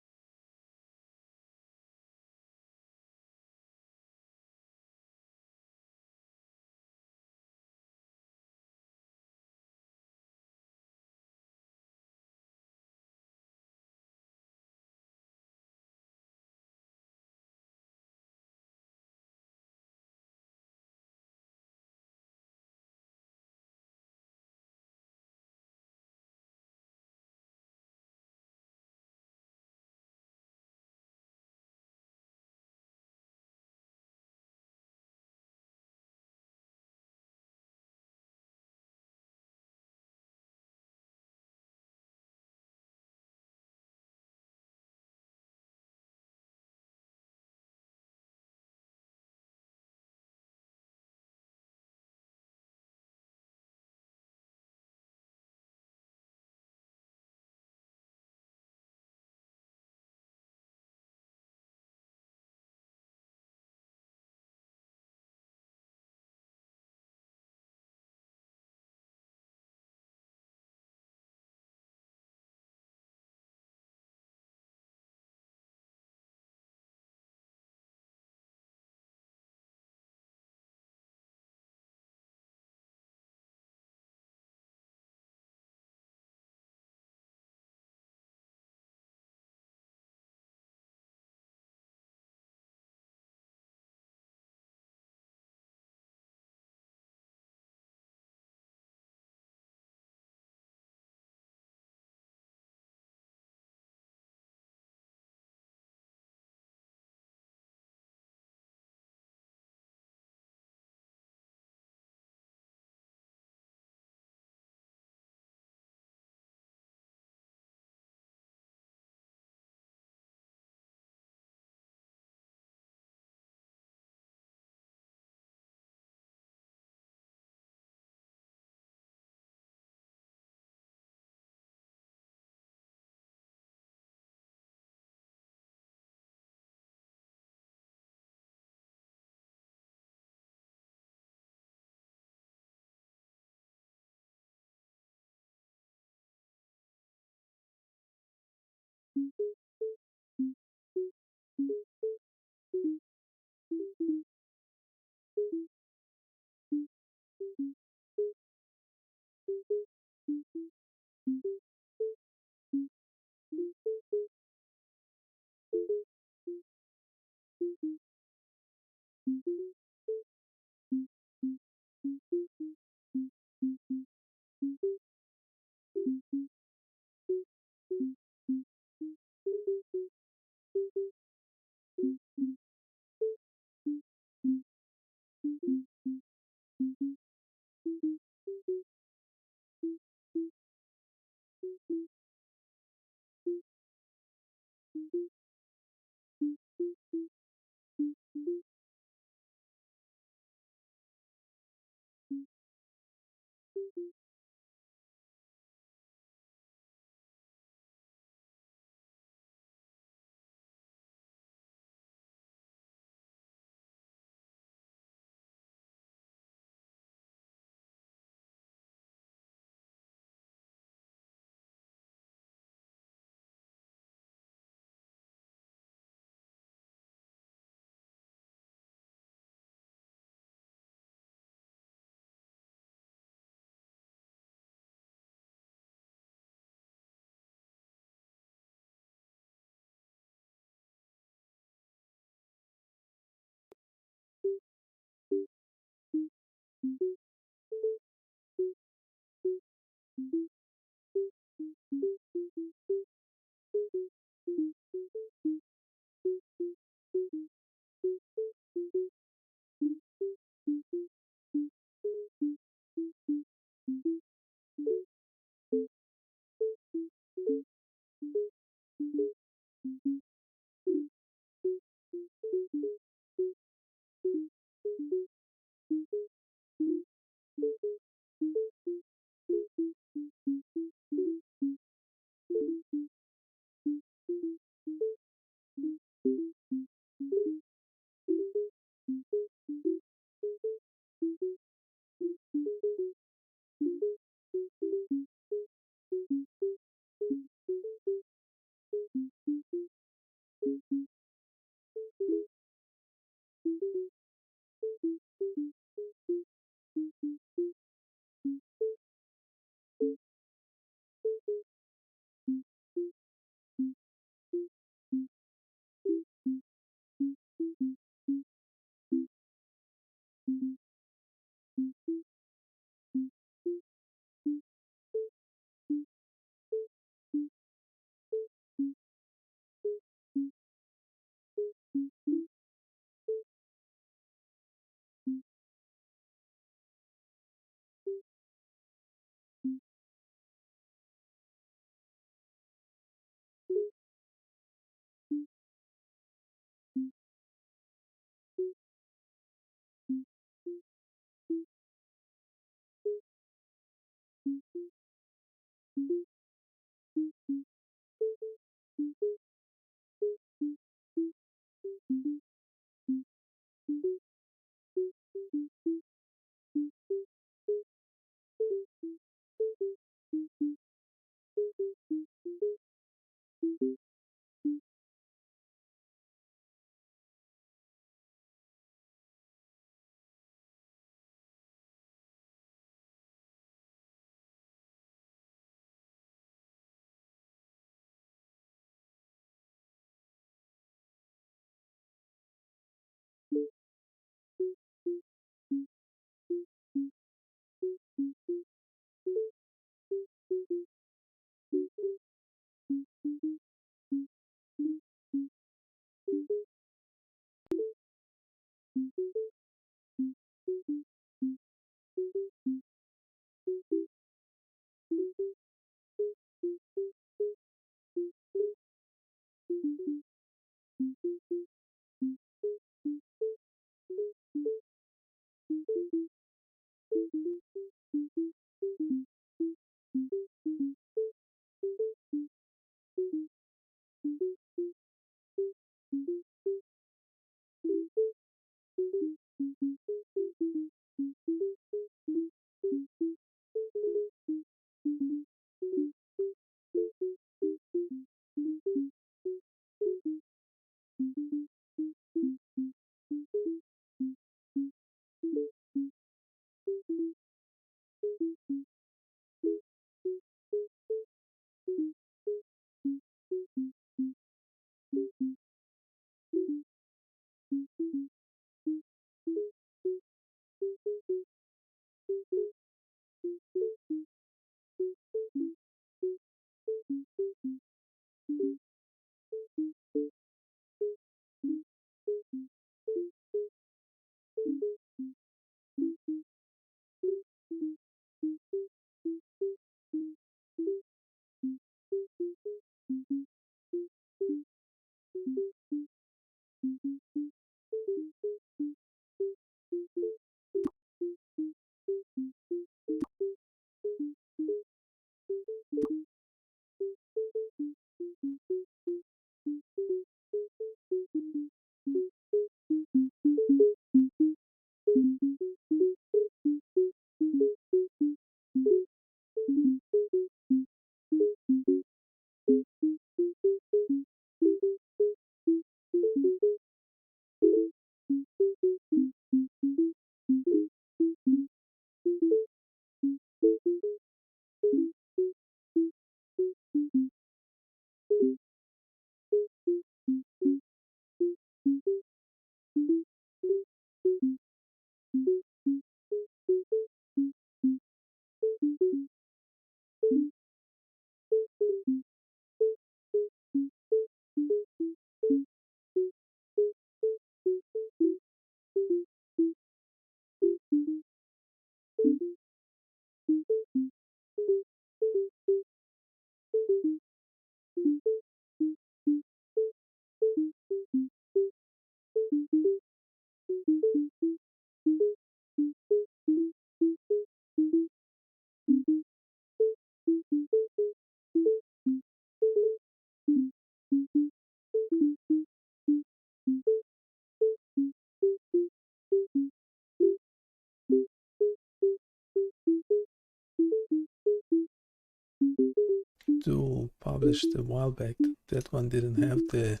tool published a while back. That one didn't have the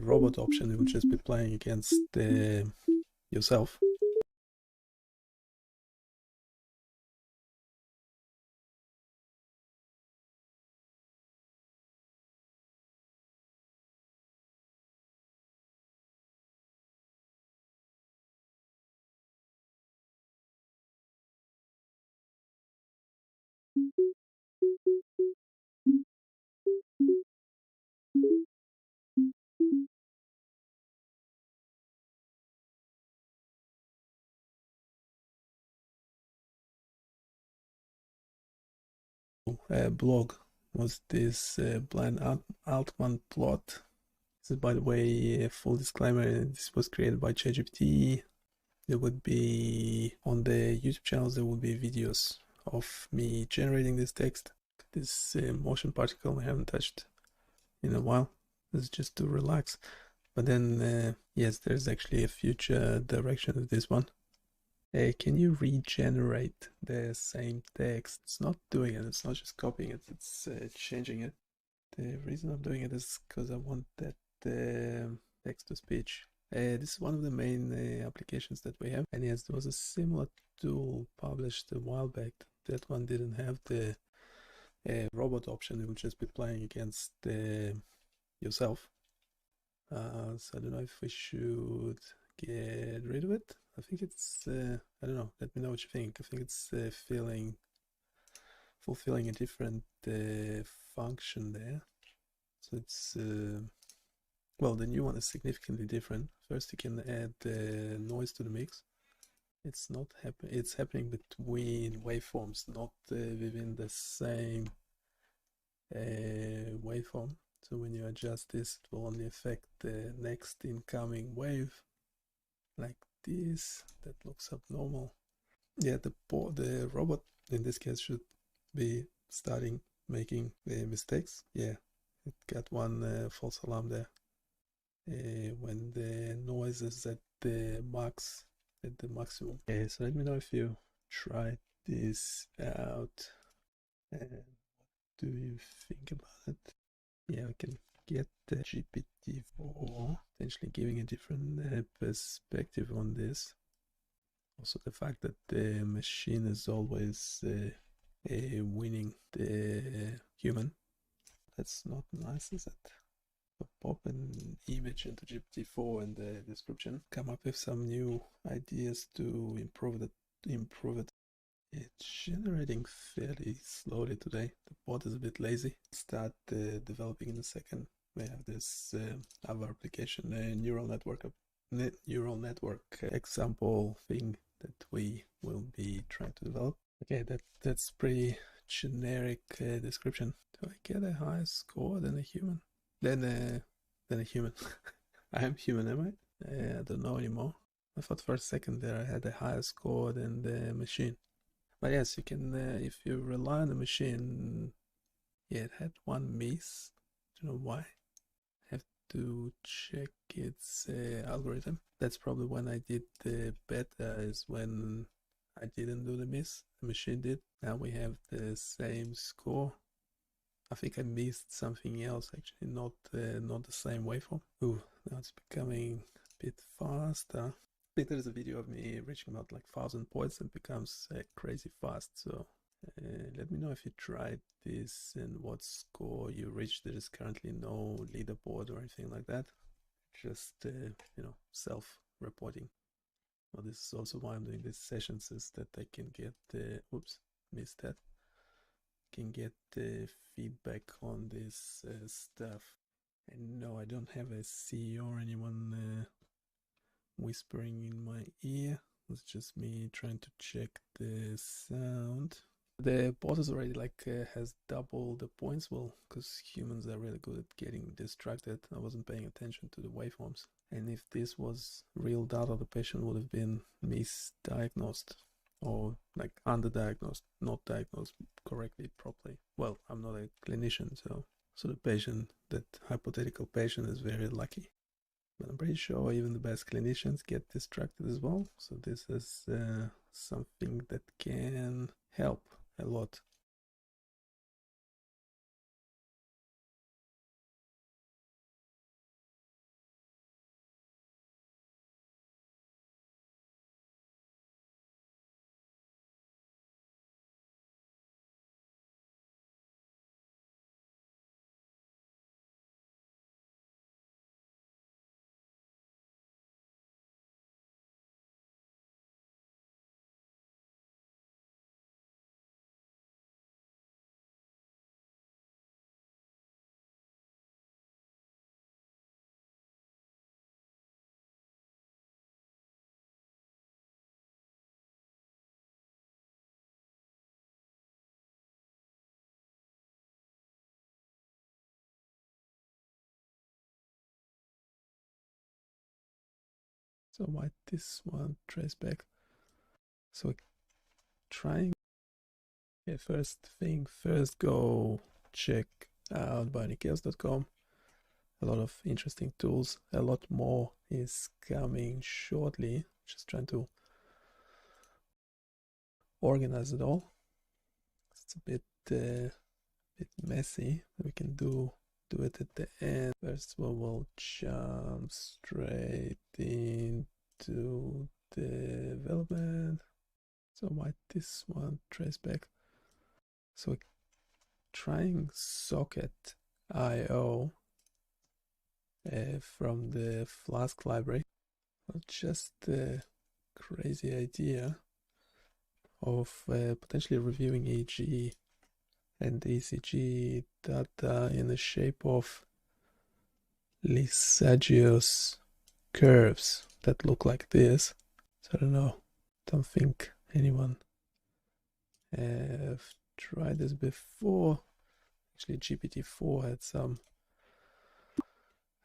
robot option. It would just be playing against yourself. Blog was this blind Altman plot. This is, by the way, full disclaimer, this was created by ChatGPT. There would be, on the YouTube channels, there would be videos of me generating this text. This motion particle I haven't touched in a while. This is just to relax. But then, yes, there's actually a future direction of this one. Can you regenerate the same text? It's not doing it, it's not just copying it, it's changing it. The reason I'm doing it is because I want that text to speech. This is one of the main applications that we have. And yes, there was a similar tool published a while back. That one didn't have the robot option. It would just be playing against yourself. So I don't know if we should get rid of it. I think it's, I don't know, let me know what you think. I think it's fulfilling a different function there. So it's, well, the new one is significantly different. First, you can add noise to the mix. It's not happening. It's happening between waveforms, not within the same waveform. So when you adjust this, it will only affect the next incoming wave, like this. That looks abnormal. Yeah, the robot in this case should be starting making mistakes. Yeah, it got one false alarm there. When the noise is at the max, at the maximum. Okay, so let me know if you tried this out and what do you think about it. Yeah, we can get the GPT-4 potentially giving a different perspective on this. Also the fact that the machine is always winning the human. That's not nice, is it? Pop an image into GPT-4 in the description. Come up with some new ideas to improve it. It's generating fairly slowly today. The bot is a bit lazy. Start developing in a second. We have this other application, a neural network example thing that we will be trying to develop. Okay, that's pretty generic description. Do I get a higher score than a human? Than a human. I am human, am I? I don't know anymore. I thought for a second there I had a higher score than the machine. But yes, you can, if you rely on the machine, yeah, it had one miss. Don't know why. Have to check its algorithm. That's probably when I did the beta, is when I didn't do the miss. The machine did. Now we have the same score. I think I missed something else actually, not the same waveform. Ooh, now it's becoming a bit faster. I think there's a video of me reaching about like 1,000 points and becomes crazy fast. So let me know if you tried this and what score you reached. There is currently no leaderboard or anything like that. Just you know, self-reporting. Well, this is also why I'm doing these sessions, is that I can get oops, missed that. Can get feedback on this stuff. And no, I don't have a CEO or anyone whispering in my ear. It's just me trying to check the sound. The bot is already like has double the points. Well, because humans are really good at getting distracted. I wasn't paying attention to the waveforms. And if this was real data, the patient would have been misdiagnosed or like underdiagnosed, not diagnosed correctly, properly. Well, I'm not a clinician, so the patient, that hypothetical patient, is very lucky. But I'm pretty sure even the best clinicians get distracted as well. So this is something that can help a lot. So why this one trace back? So trying. Okay, first thing first, go check out BioniChaos.com. A lot of interesting tools. A lot more is coming shortly. Just trying to organize it all. It's a bit messy. We can do it at the end. First we'll jump straight into development. So why this one trace back? So trying socket IO from the Flask library. Just a crazy idea of potentially reviewing EEG and ECG data in the shape of Lissajous curves that look like this. So I don't know. Don't think anyone have tried this before. Actually, GPT-4 had some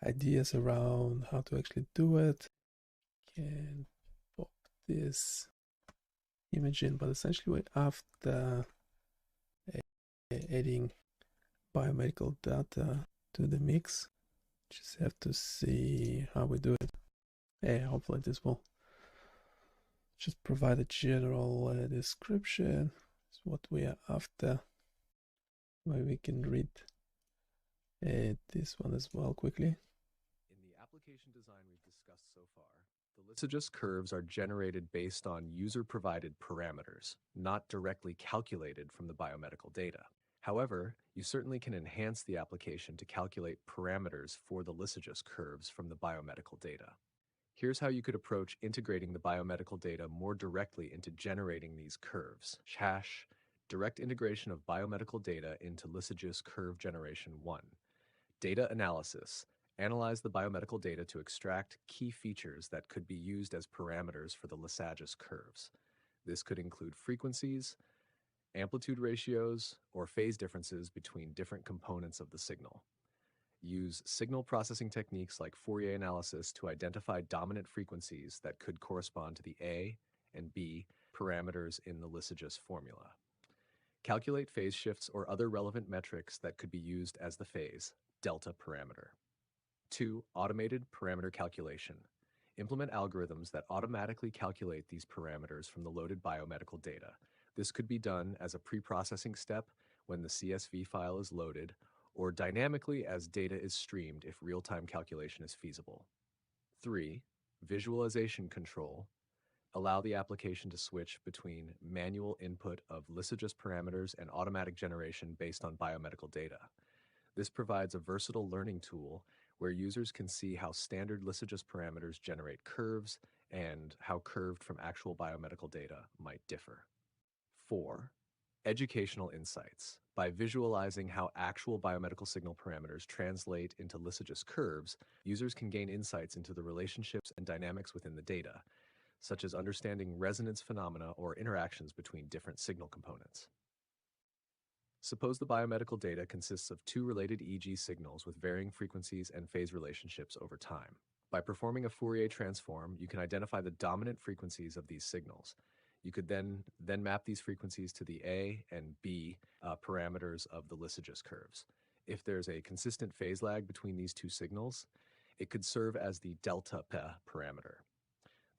ideas around how to actually do it. Can pop this image in, but essentially after adding biomedical data to the mix, just have to see how we do it. Hopefully this will just provide a general description. It's what we are after. Maybe we can read this one as well quickly.
In the application design we've discussed so far, the Lissajous curves are generated based on user-provided parameters, not directly calculated from the biomedical data. However, you certainly can enhance the application to calculate parameters for the Lissajous curves from the biomedical data. Here's how you could approach integrating the biomedical data more directly into generating these curves. Hash, direct integration of biomedical data into Lissajous curve generation 1. Data analysis. Analyze the biomedical data to extract key features that could be used as parameters for the Lissajous curves. This could include frequencies, amplitude ratios, or phase differences between different components of the signal. Use signal processing techniques like Fourier analysis to identify dominant frequencies that could correspond to the A and B parameters in the Lissajous formula. Calculate phase shifts or other relevant metrics that could be used as the phase, delta parameter. 2. Automated parameter calculation. Implement algorithms that automatically calculate these parameters from the loaded biomedical data. This could be done as a pre-processing step when the CSV file is loaded, or dynamically as data is streamed if real-time calculation is feasible. 3. Visualization control. Allow the application to switch between manual input of Lissajous parameters and automatic generation based on biomedical data. This provides a versatile learning tool where users can see how standard Lissajous parameters generate curves and how curved from actual biomedical data might differ. 4. Educational insights. By visualizing how actual biomedical signal parameters translate into Lissajous curves, users can gain insights into the relationships and dynamics within the data, such as understanding resonance phenomena or interactions between different signal components. Suppose the biomedical data consists of two related EEG signals with varying frequencies and phase relationships over time. By performing a Fourier transform, you can identify the dominant frequencies of these signals. You could then map these frequencies to the A and B parameters of the Lissajous curves. If there's a consistent phase lag between these two signals, it could serve as the delta P parameter.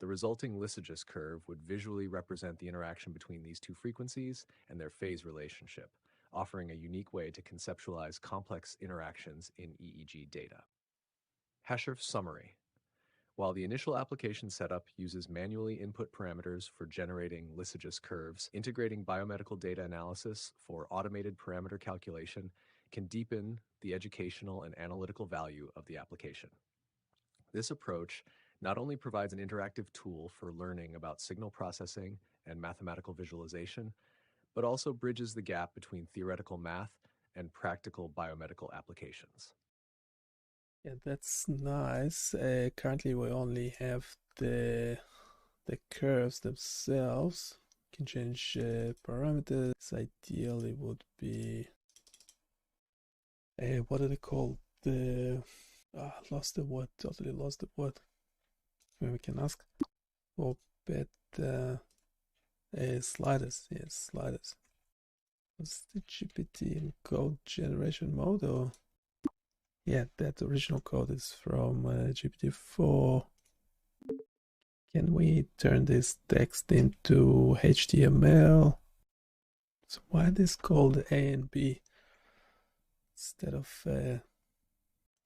The resulting Lissajous curve would visually represent the interaction between these two frequencies and their phase relationship, offering a unique way to conceptualize complex interactions in EEG data. Hashgraph summary. While the initial application setup uses manually input parameters for generating Lissajous curves, integrating biomedical data analysis for automated parameter calculation can deepen the educational and analytical value of the application. This approach not only provides an interactive tool for learning about signal processing and mathematical visualization, but also bridges the gap between theoretical math and practical biomedical applications.
Yeah, that's nice. Currently we only have the curves themselves. Can change parameters. Ideally would be what are they called? The lost the word. Totally lost the word. Where we can ask for better sliders. Yes, sliders. Was the GPT in code generation mode, or yeah, that original code is from GPT-4. Can we turn this text into HTML? So why this called A and B instead of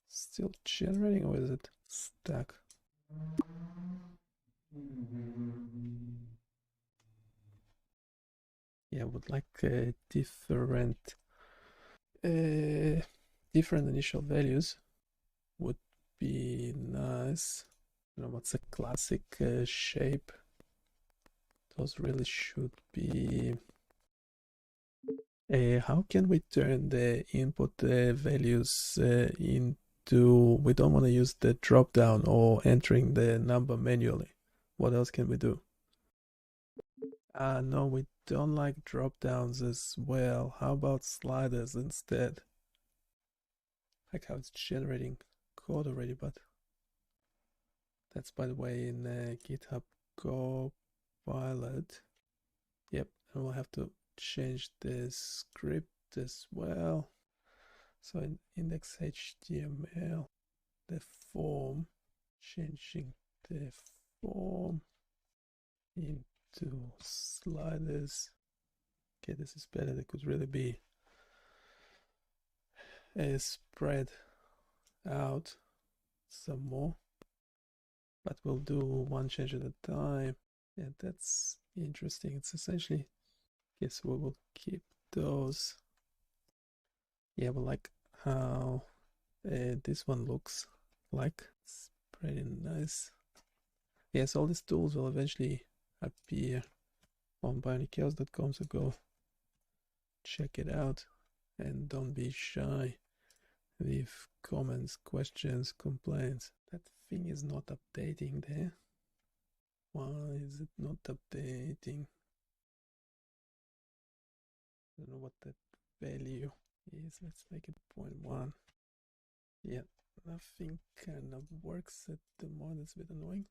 still generating, or is it stuck? Yeah, I would like different initial values would be nice. You know, what's a classic shape? Those really should be. How can we turn the input values into? We don't want to use the drop down or entering the number manually. What else can we do? No, we don't like drop downs as well. How about sliders instead? Like how it's generating code already, but that's, by the way, in GitHub Copilot. Yep, and we'll have to change the script as well. So in index.html, the form, changing the form into sliders. Okay, this is better. It could really be spread out some more, but we'll do one change at a time. Yeah, that's interesting. It's essentially, guess we will keep those. Yeah, but like how this one looks like. It's pretty nice. Yes, all these tools will eventually appear on BioniChaos.com, so go check it out and don't be shy. Leave comments, questions, complaints. That thing is not updating there. Why is it not updating? I don't know what that value is. Let's make it 0.1. Yeah, nothing kind of works at the moment. It's a bit annoying.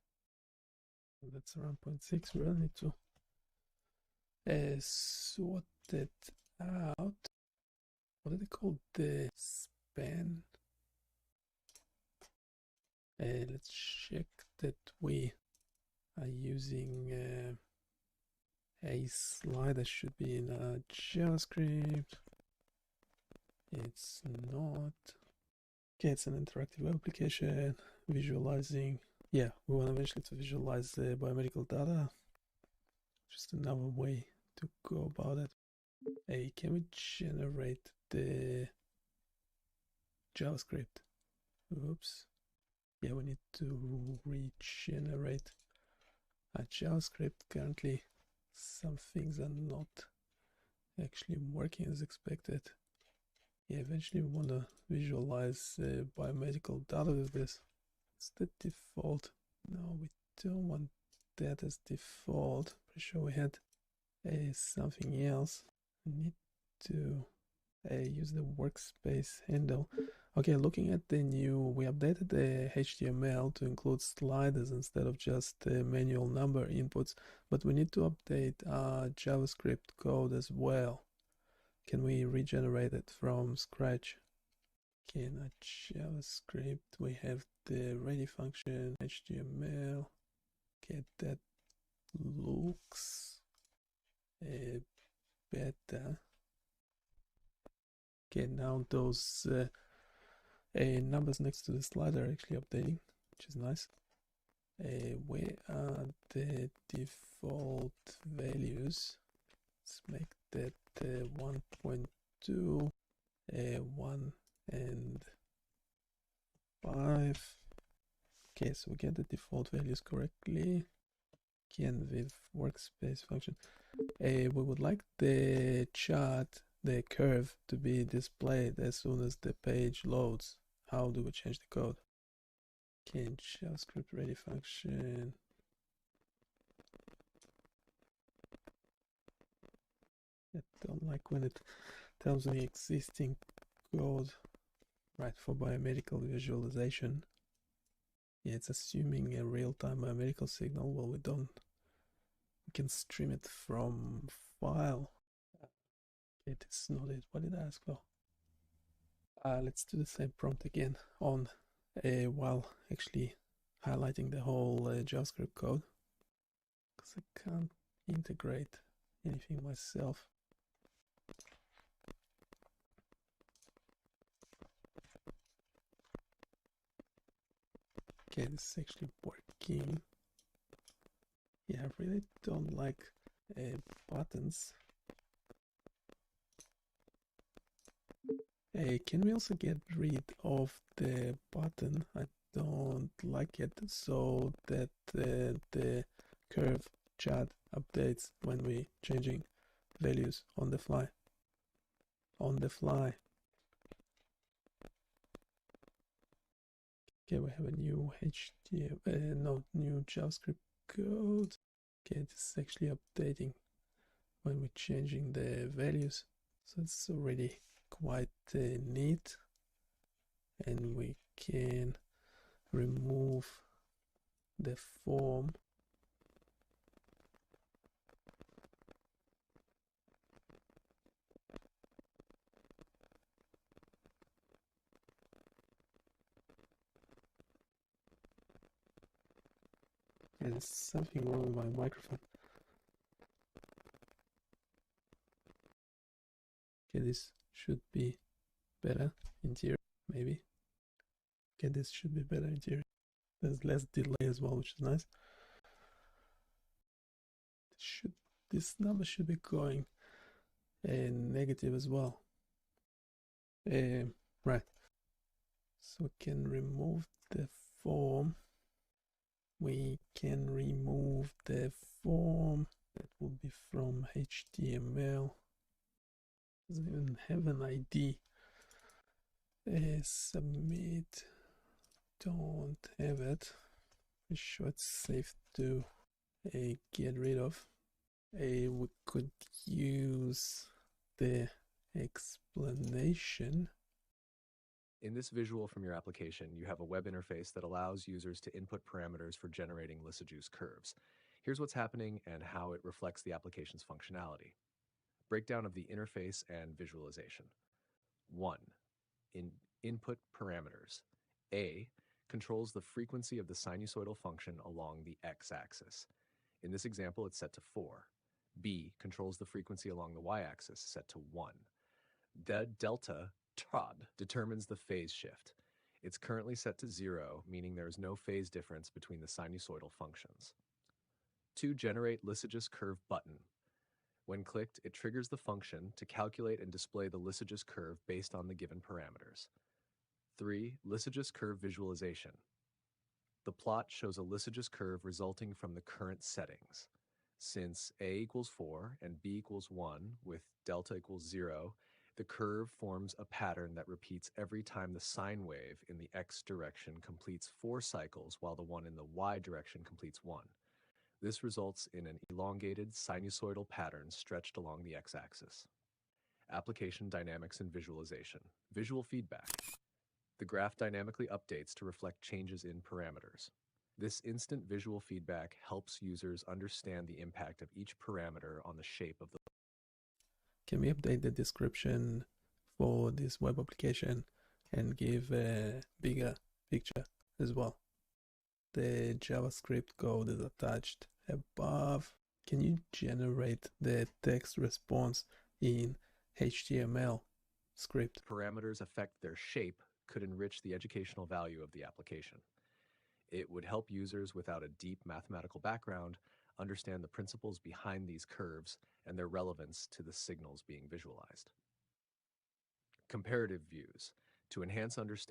That's around 0.6. We really need to sort it out. What do they call the span? Let's check that we are using a slider. Should be in JavaScript. It's not. Okay, it's an interactive web application visualizing. Yeah, we want eventually to visualize the biomedical data. Just another way to go about it. Hey, can we generate the JavaScript? Oops. Yeah, we need to regenerate a JavaScript. Currently, some things are not actually working as expected. Yeah, eventually we want to visualize biomedical data with this. It's the default. No, we don't want that as default. Pretty sure we had something else. We need to use the workspace handle. Okay, looking at the new, we updated the HTML to include sliders instead of just manual number inputs, but we need to update JavaScript code as well. Can we regenerate it from scratch? Okay, not JavaScript. We have the ready function, HTML. Okay, that looks better. Okay, now those numbers next to the slider are actually updating, which is nice. Where are the default values? Let's make that 1.2, 1 and 5. Okay, so we get the default values correctly. Again, with workspace function. We would like the chart, the curve, to be displayed as soon as the page loads. How do we change the code? Okay, JavaScript ready function. I don't like when it tells me existing code, right, for biomedical visualization. Yeah, it's assuming a real-time biomedical signal. Well, we can stream it from file. It is not it. What did I ask for? Let's do the same prompt again on while actually highlighting the whole JavaScript code, because I can't integrate anything myself. Okay, this is actually working. Yeah, I really don't like buttons. Can we also get rid of the button? I don't like it, so that the curve chart updates when we changing values on the fly. On the fly. Okay, we have a new new JavaScript code. Okay, this is actually updating when we're changing the values, so it's already quite neat. And we can remove the form. And there's something wrong with my microphone. Okay, this should be better in theory, maybe. Okay, this should be better in theory. There's less delay as well, which is nice. This number should be going negative as well. Right. So we can remove the form. We can remove the form. That will be from HTML. Doesn't even have an ID. Submit. Don't have it. I'm sure it's safe to get rid of. We could use the explanation.
In this visual from your application, you have a web interface that allows users to input parameters for generating lysojuice curves. Here's what's happening and how it reflects the application's functionality. Breakdown of the interface and visualization. 1. Input parameters. A controls the frequency of the sinusoidal function along the x-axis. In this example, it's set to 4. B controls the frequency along the y-axis, set to 1. The delta TROD determines the phase shift. It's currently set to 0, meaning there is no phase difference between the sinusoidal functions. 2. Generate lysojuice curve button. When clicked, it triggers the function to calculate and display the lysojuice curve based on the given parameters. 3. Lysojuice curve visualization. The plot shows a lysojuice curve resulting from the current settings. Since A equals 4 and B equals 1 with delta equals 0, the curve forms a pattern that repeats every time the sine wave in the x direction completes 4 cycles while the one in the y direction completes 1. This results in an elongated sinusoidal pattern stretched along the x-axis. Application dynamics and visualization. Visual feedback. The graph dynamically updates to reflect changes in parameters. This instant visual feedback helps users understand the impact of each parameter on the shape of the.
Can we update the description for this web application and give a bigger picture as well? The JavaScript code is attached above. Can you generate the text response in HTML script?
Parameters affect their shape could enrich the educational value of the application. It would help users without a deep mathematical background understand the principles behind these curves and their relevance to the signals being visualized. Comparative views. To enhance understanding